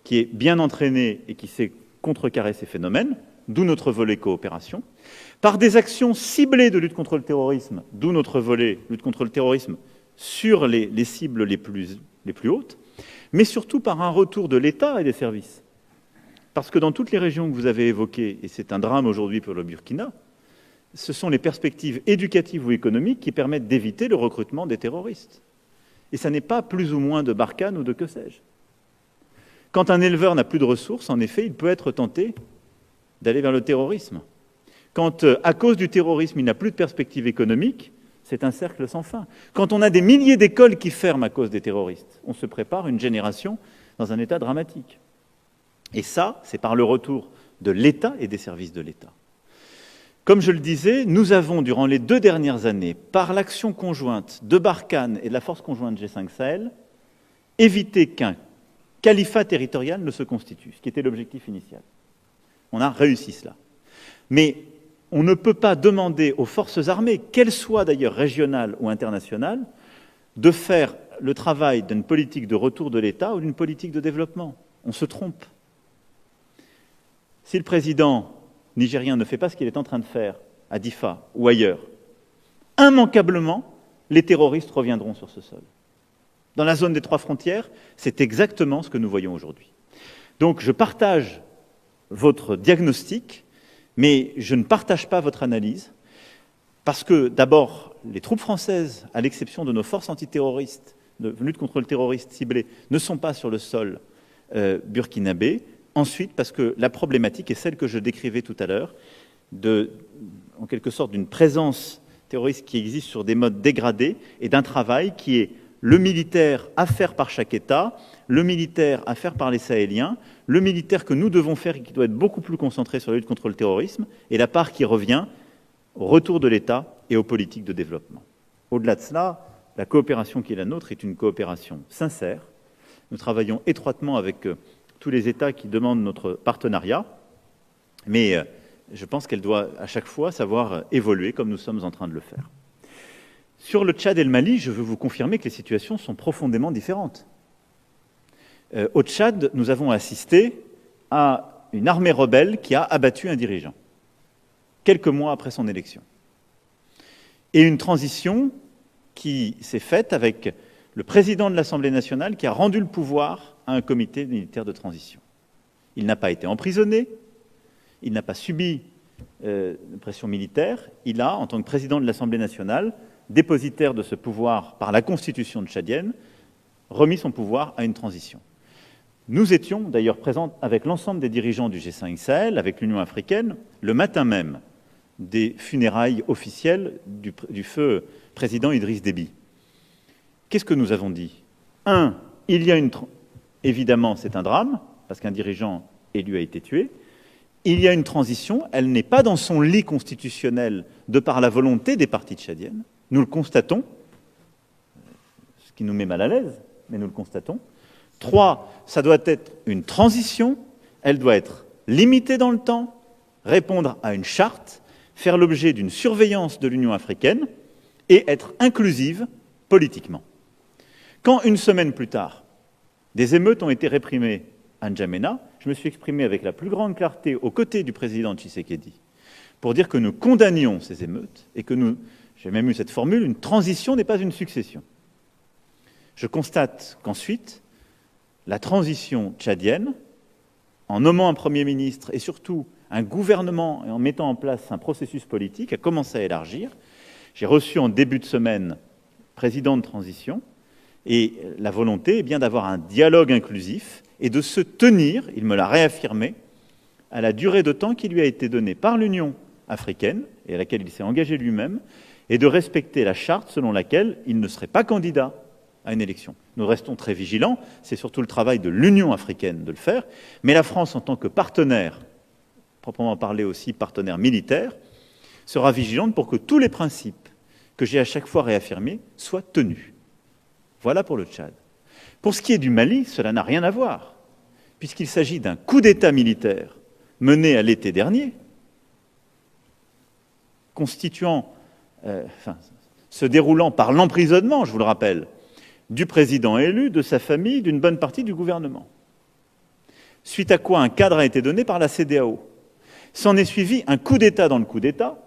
qui est bien entraînée et qui sait contrecarrer ces phénomènes, d'où notre volet coopération, par des actions ciblées de lutte contre le terrorisme, d'où notre volet lutte contre le terrorisme sur les cibles les plus hautes, mais surtout par un retour de l'État et des services. Parce que dans toutes les régions que vous avez évoquées, et c'est un drame aujourd'hui pour le Burkina, ce sont les perspectives éducatives ou économiques qui permettent d'éviter le recrutement des terroristes. Et ça n'est pas plus ou moins de Barkhane ou de que sais-je. Quand un éleveur n'a plus de ressources, en effet, il peut être tenté d'aller vers le terrorisme. Quand, à cause du terrorisme, il n'a plus de perspectives économiques, c'est un cercle sans fin. Quand on a des milliers d'écoles qui ferment à cause des terroristes, on se prépare une génération dans un état dramatique. Et ça, c'est par le retour de l'État et des services de l'État. Comme je le disais, nous avons, durant les 2 dernières années, par l'action conjointe de Barkhane et de la force conjointe G5 Sahel, évité qu'un califat territorial ne se constitue, ce qui était l'objectif initial. On a réussi cela. Mais on ne peut pas demander aux forces armées, qu'elles soient d'ailleurs régionales ou internationales, de faire le travail d'une politique de retour de l'État ou d'une politique de développement. On se trompe. Si le président nigérien ne fait pas ce qu'il est en train de faire à Difa ou ailleurs, immanquablement, les terroristes reviendront sur ce sol. Dans la zone des 3 frontières, c'est exactement ce que nous voyons aujourd'hui. Donc je partage votre diagnostic, mais je ne partage pas votre analyse, parce que d'abord, les troupes françaises, à l'exception de nos forces antiterroristes, de lutte contre le terrorisme ciblé, ne sont pas sur le sol burkinabé. Ensuite, parce que la problématique est celle que je décrivais tout à l'heure, en quelque sorte d'une présence terroriste qui existe sur des modes dégradés et d'un travail qui est le militaire à faire par chaque État, le militaire à faire par les Sahéliens, le militaire que nous devons faire et qui doit être beaucoup plus concentré sur la lutte contre le terrorisme, et la part qui revient au retour de l'État et aux politiques de développement. Au-delà de cela, la coopération qui est la nôtre est une coopération sincère. Nous travaillons étroitement avec tous les États qui demandent notre partenariat, mais je pense qu'elle doit à chaque fois savoir évoluer comme nous sommes en train de le faire. Sur le Tchad et le Mali, je veux vous confirmer que les situations sont profondément différentes. Au Tchad, nous avons assisté à une armée rebelle qui a abattu un dirigeant, quelques mois après son élection. Et une transition qui s'est faite avec le président de l'Assemblée nationale qui a rendu le pouvoir à un comité militaire de transition. Il n'a pas été emprisonné, il n'a pas subi de pression militaire, il a, en tant que président de l'Assemblée nationale, dépositaire de ce pouvoir par la constitution tchadienne, remis son pouvoir à une transition. Nous étions d'ailleurs présents avec l'ensemble des dirigeants du G5 Sahel, avec l'Union africaine, le matin même des funérailles officielles du feu président Idriss Déby. Qu'est-ce que nous avons dit? Il y a évidemment, c'est un drame, parce qu'un dirigeant élu a été tué. Il y a une transition, elle n'est pas dans son lit constitutionnel de par la volonté des partis tchadiennes. Nous le constatons, ce qui nous met mal à l'aise, mais nous le constatons. 3, ça doit être une transition, elle doit être limitée dans le temps, répondre à une charte, faire l'objet d'une surveillance de l'Union africaine et être inclusive politiquement. Quand, une semaine plus tard, des émeutes ont été réprimées à N'Djamena, je me suis exprimé avec la plus grande clarté aux côtés du président Tshisekedi pour dire que nous condamnions ces émeutes et que nous, j'ai même eu cette formule, une transition n'est pas une succession. Je constate qu'ensuite, la transition tchadienne, en nommant un Premier ministre et surtout un gouvernement et en mettant en place un processus politique, a commencé à élargir. J'ai reçu en début de semaine le président de transition, et la volonté est bien d'avoir un dialogue inclusif et de se tenir, il me l'a réaffirmé, à la durée de temps qui lui a été donnée par l'Union africaine, et à laquelle il s'est engagé lui-même, et de respecter la charte selon laquelle il ne serait pas candidat à une élection. Nous restons très vigilants, c'est surtout le travail de l'Union africaine de le faire, mais la France, en tant que partenaire, proprement parlé aussi partenaire militaire, sera vigilante pour que tous les principes que j'ai à chaque fois réaffirmés soient tenus. Voilà pour le Tchad. Pour ce qui est du Mali, cela n'a rien à voir, puisqu'il s'agit d'un coup d'État militaire mené à l'été dernier, se déroulant par l'emprisonnement, je vous le rappelle, du président élu, de sa famille, d'une bonne partie du gouvernement. Suite à quoi un cadre a été donné par la CEDEAO. S'en est suivi un coup d'État dans le coup d'État,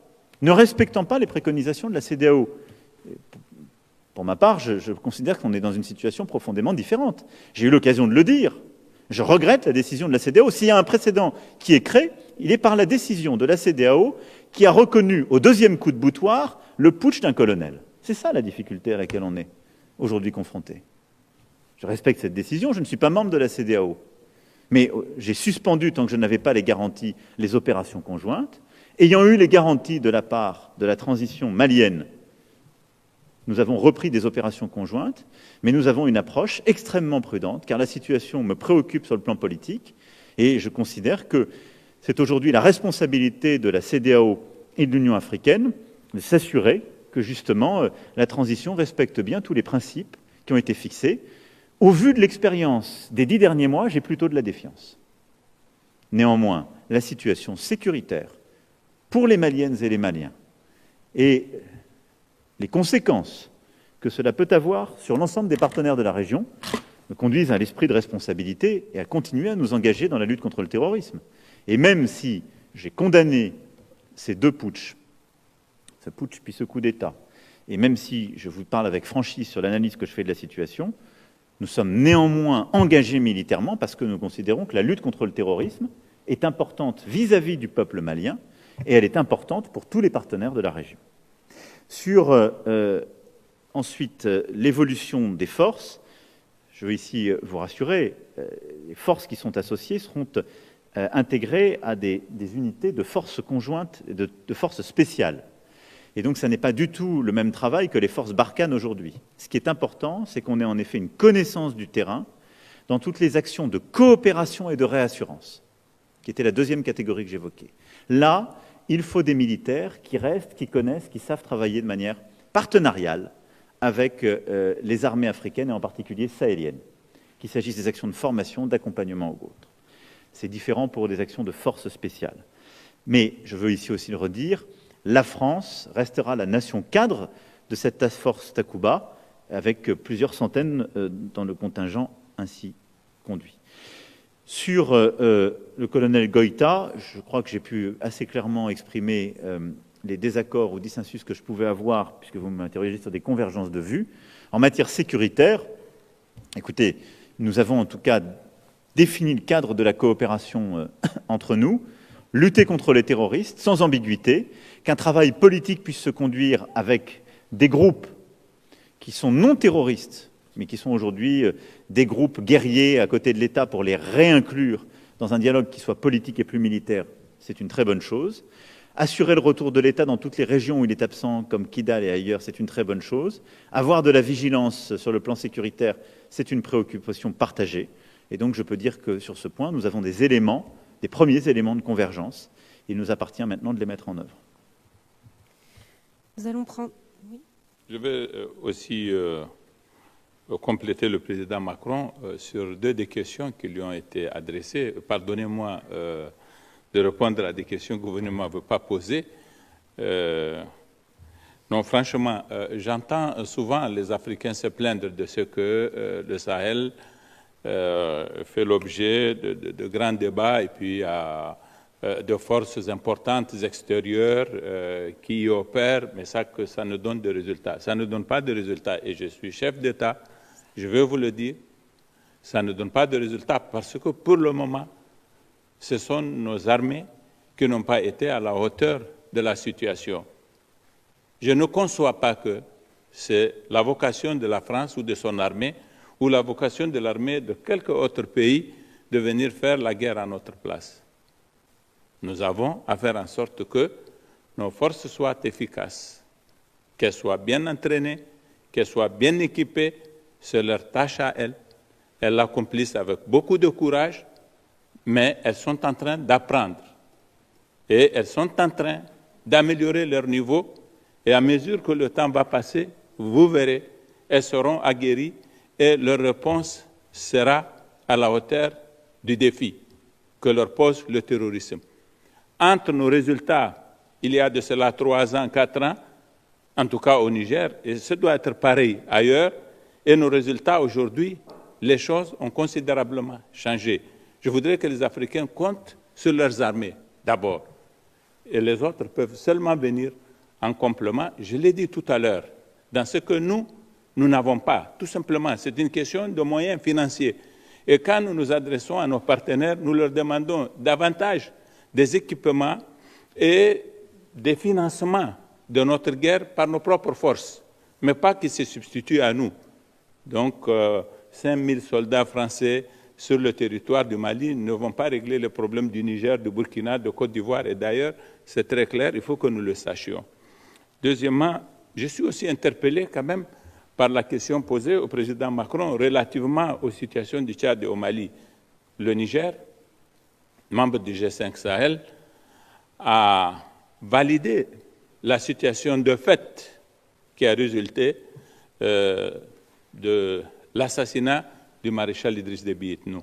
ne respectant pas les préconisations de la CEDEAO. Pour ma part, je considère qu'on est dans une situation profondément différente. J'ai eu l'occasion de le dire. Je regrette la décision de la CEDEAO. S'il y a un précédent qui est créé, il est par la décision de la CEDEAO qui a reconnu au deuxième coup de boutoir le putsch d'un colonel. C'est ça la difficulté à laquelle on est aujourd'hui confronté. Je respecte cette décision, je ne suis pas membre de la CEDEAO. Mais j'ai suspendu, tant que je n'avais pas les garanties, les opérations conjointes. Ayant eu les garanties de la part de la transition malienne, nous avons repris des opérations conjointes, mais nous avons une approche extrêmement prudente, car la situation me préoccupe sur le plan politique, et je considère que c'est aujourd'hui la responsabilité de la CEDEAO et de l'Union africaine de s'assurer que, justement, la transition respecte bien tous les principes qui ont été fixés. Au vu de l'expérience des 10 derniers mois, j'ai plutôt de la défiance. Néanmoins, la situation sécuritaire pour les Maliennes et les Maliens et les conséquences que cela peut avoir sur l'ensemble des partenaires de la région me conduisent à l'esprit de responsabilité et à continuer à nous engager dans la lutte contre le terrorisme. Et même si j'ai condamné ces deux putschs, ce putsch puis ce coup d'État, et même si je vous parle avec franchise sur l'analyse que je fais de la situation, nous sommes néanmoins engagés militairement parce que nous considérons que la lutte contre le terrorisme est importante vis-à-vis du peuple malien et elle est importante pour tous les partenaires de la région. Sur ensuite l'évolution des forces, je veux ici vous rassurer, les forces qui sont associées seront intégrées à des unités de forces conjointes, de forces spéciales. Et donc, ça n'est pas du tout le même travail que les forces Barkhane aujourd'hui. Ce qui est important, c'est qu'on ait en effet une connaissance du terrain dans toutes les actions de coopération et de réassurance, qui était la deuxième catégorie que j'évoquais. Là, il faut des militaires qui restent, qui connaissent, qui savent travailler de manière partenariale avec les armées africaines et en particulier sahéliennes, qu'il s'agisse des actions de formation, d'accompagnement ou autres. C'est différent pour des actions de forces spéciales. Mais je veux ici aussi le redire, la France restera la nation cadre de cette task force Takuba, avec plusieurs centaines dans le contingent ainsi conduit. Sur le colonel Goïta, je crois que j'ai pu assez clairement exprimer les désaccords ou dissensus que je pouvais avoir, puisque vous m'interrogez sur des convergences de vues. En matière sécuritaire, écoutez, nous avons en tout cas défini le cadre de la coopération entre nous, lutter contre les terroristes sans ambiguïté, qu'un travail politique puisse se conduire avec des groupes qui sont non terroristes, mais qui sont aujourd'hui des groupes guerriers à côté de l'État pour les réinclure dans un dialogue qui soit politique et plus militaire, c'est une très bonne chose. Assurer le retour de l'État dans toutes les régions où il est absent, comme Kidal et ailleurs, c'est une très bonne chose. Avoir de la vigilance sur le plan sécuritaire, c'est une préoccupation partagée. Et donc je peux dire que sur ce point, nous avons des éléments, des premiers éléments de convergence. Il nous appartient maintenant de les mettre en œuvre. Nous allons prendre... Oui. Je vais aussi compléter le président Macron sur deux des questions qui lui ont été adressées. Pardonnez-moi de répondre à des questions que vous ne m'avez pas posées. Non, franchement, j'entends souvent les Africains se plaindre de ce que le Sahel fait l'objet de grands débats et puis de forces importantes extérieures qui y opèrent, mais ça ne donne de résultats. Ça ne donne pas de résultats. Et je suis chef d'État, je veux vous le dire, ça ne donne pas de résultats parce que pour le moment, ce sont nos armées qui n'ont pas été à la hauteur de la situation. Je ne conçois pas que c'est la vocation de la France ou de son armée ou la vocation de l'armée de quelque autre pays de venir faire la guerre à notre place. Nous avons à faire en sorte que nos forces soient efficaces, qu'elles soient bien entraînées, qu'elles soient bien équipées, c'est leur tâche à elles. Elles l'accomplissent avec beaucoup de courage, mais elles sont en train d'apprendre. Et elles sont en train d'améliorer leur niveau. Et à mesure que le temps va passer, vous verrez, elles seront aguerries et leur réponse sera à la hauteur du défi que leur pose le terrorisme. Entre nos résultats, il y a de cela 3 ans, 4 ans, en tout cas au Niger, et ce doit être pareil ailleurs, et nos résultats aujourd'hui, les choses ont considérablement changé. Je voudrais que les Africains comptent sur leurs armées, d'abord. Et les autres peuvent seulement venir en complément. Je l'ai dit tout à l'heure, dans ce que nous n'avons pas, tout simplement. C'est une question de moyens financiers. Et quand nous nous adressons à nos partenaires, nous leur demandons davantage des équipements et des financements de notre guerre par nos propres forces, mais pas qu'ils se substituent à nous. Donc, 5000 soldats français sur le territoire du Mali ne vont pas régler les problèmes du Niger, du Burkina, de Côte d'Ivoire. Et d'ailleurs, c'est très clair, il faut que nous le sachions. Deuxièmement, je suis aussi interpellé quand même par la question posée au président Macron relativement aux situations du Tchad et au Mali. Le Niger, membre du G5 Sahel, a validé la situation de fait qui a résulté de l'assassinat du maréchal Idriss Déby Itno.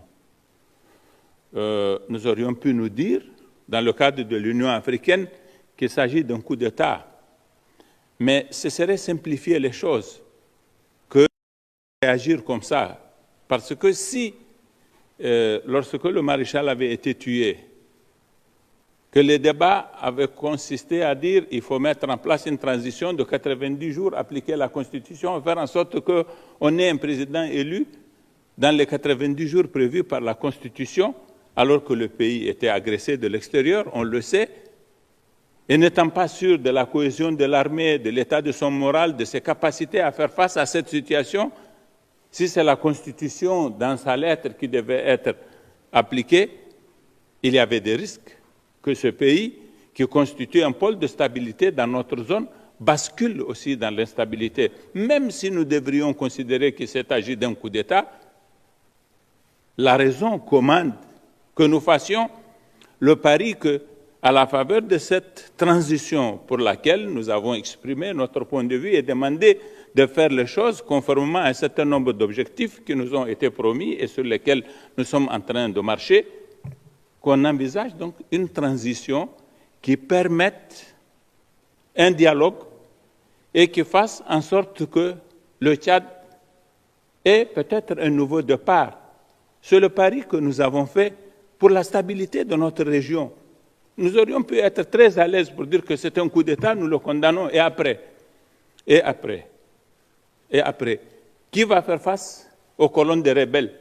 Nous aurions pu nous dire, dans le cadre de l'Union africaine, qu'il s'agit d'un coup d'État. Mais ce serait simplifier les choses que de réagir comme ça. Parce que si, lorsque le maréchal avait été tué, que les débats avaient consisté à dire qu'il faut mettre en place une transition de 90 jours, appliquer la Constitution, faire en sorte qu'on ait un président élu dans les 90 jours prévus par la Constitution, alors que le pays était agressé de l'extérieur, on le sait, et n'étant pas sûr de la cohésion de l'armée, de l'état de son moral, de ses capacités à faire face à cette situation, si c'est la Constitution dans sa lettre qui devait être appliquée, il y avait des risques que ce pays, qui constitue un pôle de stabilité dans notre zone, bascule aussi dans l'instabilité. Même si nous devrions considérer qu'il s'est agi d'un coup d'État, la raison commande que nous fassions le pari que, à la faveur de cette transition pour laquelle nous avons exprimé notre point de vue et demandé de faire les choses conformément à un certain nombre d'objectifs qui nous ont été promis et sur lesquels nous sommes en train de marcher, qu'on envisage donc une transition qui permette un dialogue et qui fasse en sorte que le Tchad ait peut-être un nouveau départ. C'est le pari que nous avons fait pour la stabilité de notre région. Nous aurions pu être très à l'aise pour dire que c'est un coup d'État, nous le condamnons, et après, qui va faire face aux colonnes des rebelles?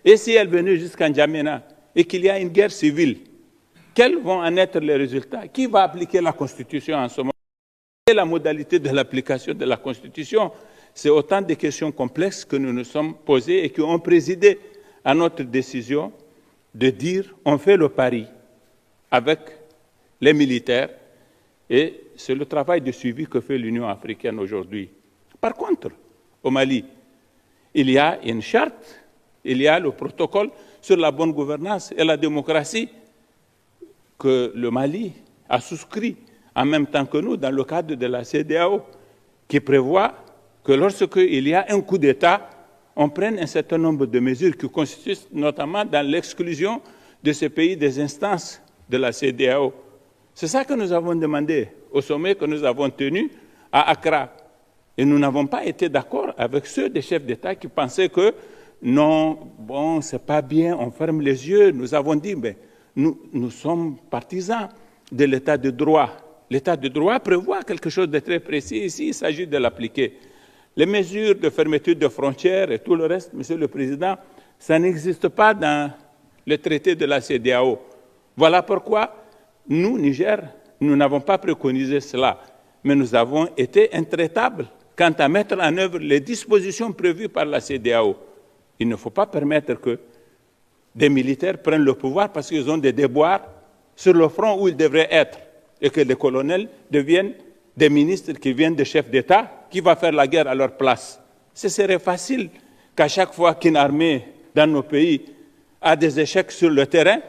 Et si elles venaient jusqu'à N'Djamena et qu'il y a une guerre civile, quels vont en être les résultats? Qui va appliquer la Constitution en ce moment? Quelle est la modalité de l'application de la Constitution? C'est autant de questions complexes que nous nous sommes posées et qui ont présidé à notre décision de dire on fait le pari avec les militaires, et c'est le travail de suivi que fait l'Union africaine aujourd'hui. Par contre, au Mali, il y a une charte, il y a le protocole sur la bonne gouvernance et la démocratie que le Mali a souscrit en même temps que nous dans le cadre de la CEDEAO, qui prévoit que lorsqu'il y a un coup d'État, on prenne un certain nombre de mesures qui consistent notamment dans l'exclusion de ces pays des instances de la CEDEAO. C'est ça que nous avons demandé au sommet que nous avons tenu à Accra. Et nous n'avons pas été d'accord avec ceux des chefs d'État qui pensaient que non, bon, c'est pas bien, on ferme les yeux. Nous avons dit, mais nous sommes partisans de l'état de droit. L'état de droit prévoit quelque chose de très précis. Ici, il s'agit de l'appliquer. Les mesures de fermeture de frontières et tout le reste, Monsieur le Président, ça n'existe pas dans le traité de la CEDEAO. Voilà pourquoi nous, Niger, nous n'avons pas préconisé cela, mais nous avons été intraitables quant à mettre en œuvre les dispositions prévues par la CEDEAO. Il ne faut pas permettre que des militaires prennent le pouvoir parce qu'ils ont des déboires sur le front où ils devraient être et que les colonels deviennent des ministres qui viennent des chefs d'État qui vont faire la guerre à leur place. Ce serait facile qu'à chaque fois qu'une armée dans nos pays a des échecs sur le terrain,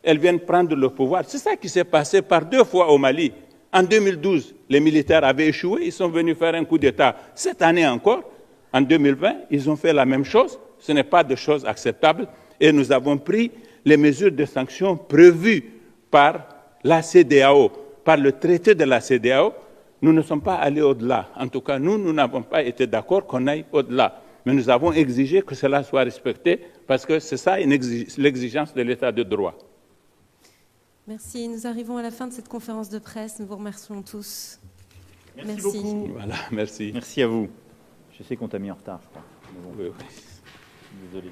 elle vienne prendre le pouvoir. C'est ça qui s'est passé par 2 fois au Mali. En 2012, les militaires avaient échoué, ils sont venus faire un coup d'État. Cette année encore, en 2020, ils ont fait la même chose. Ce n'est pas de choses acceptables. Et nous avons pris les mesures de sanctions prévues par la CEDEAO, par le traité de la CEDEAO. Nous ne sommes pas allés au-delà. En tout cas, nous n'avons pas été d'accord qu'on aille au-delà. Mais nous avons exigé que cela soit respecté parce que c'est ça l'exigence de l'État de droit. Merci. Nous arrivons à la fin de cette conférence de presse. Nous vous remercions tous. Merci beaucoup. Voilà, merci. Merci à vous. Je sais qu'on t'a mis en retard, je crois. Mais bon, Oui, oui. désolé.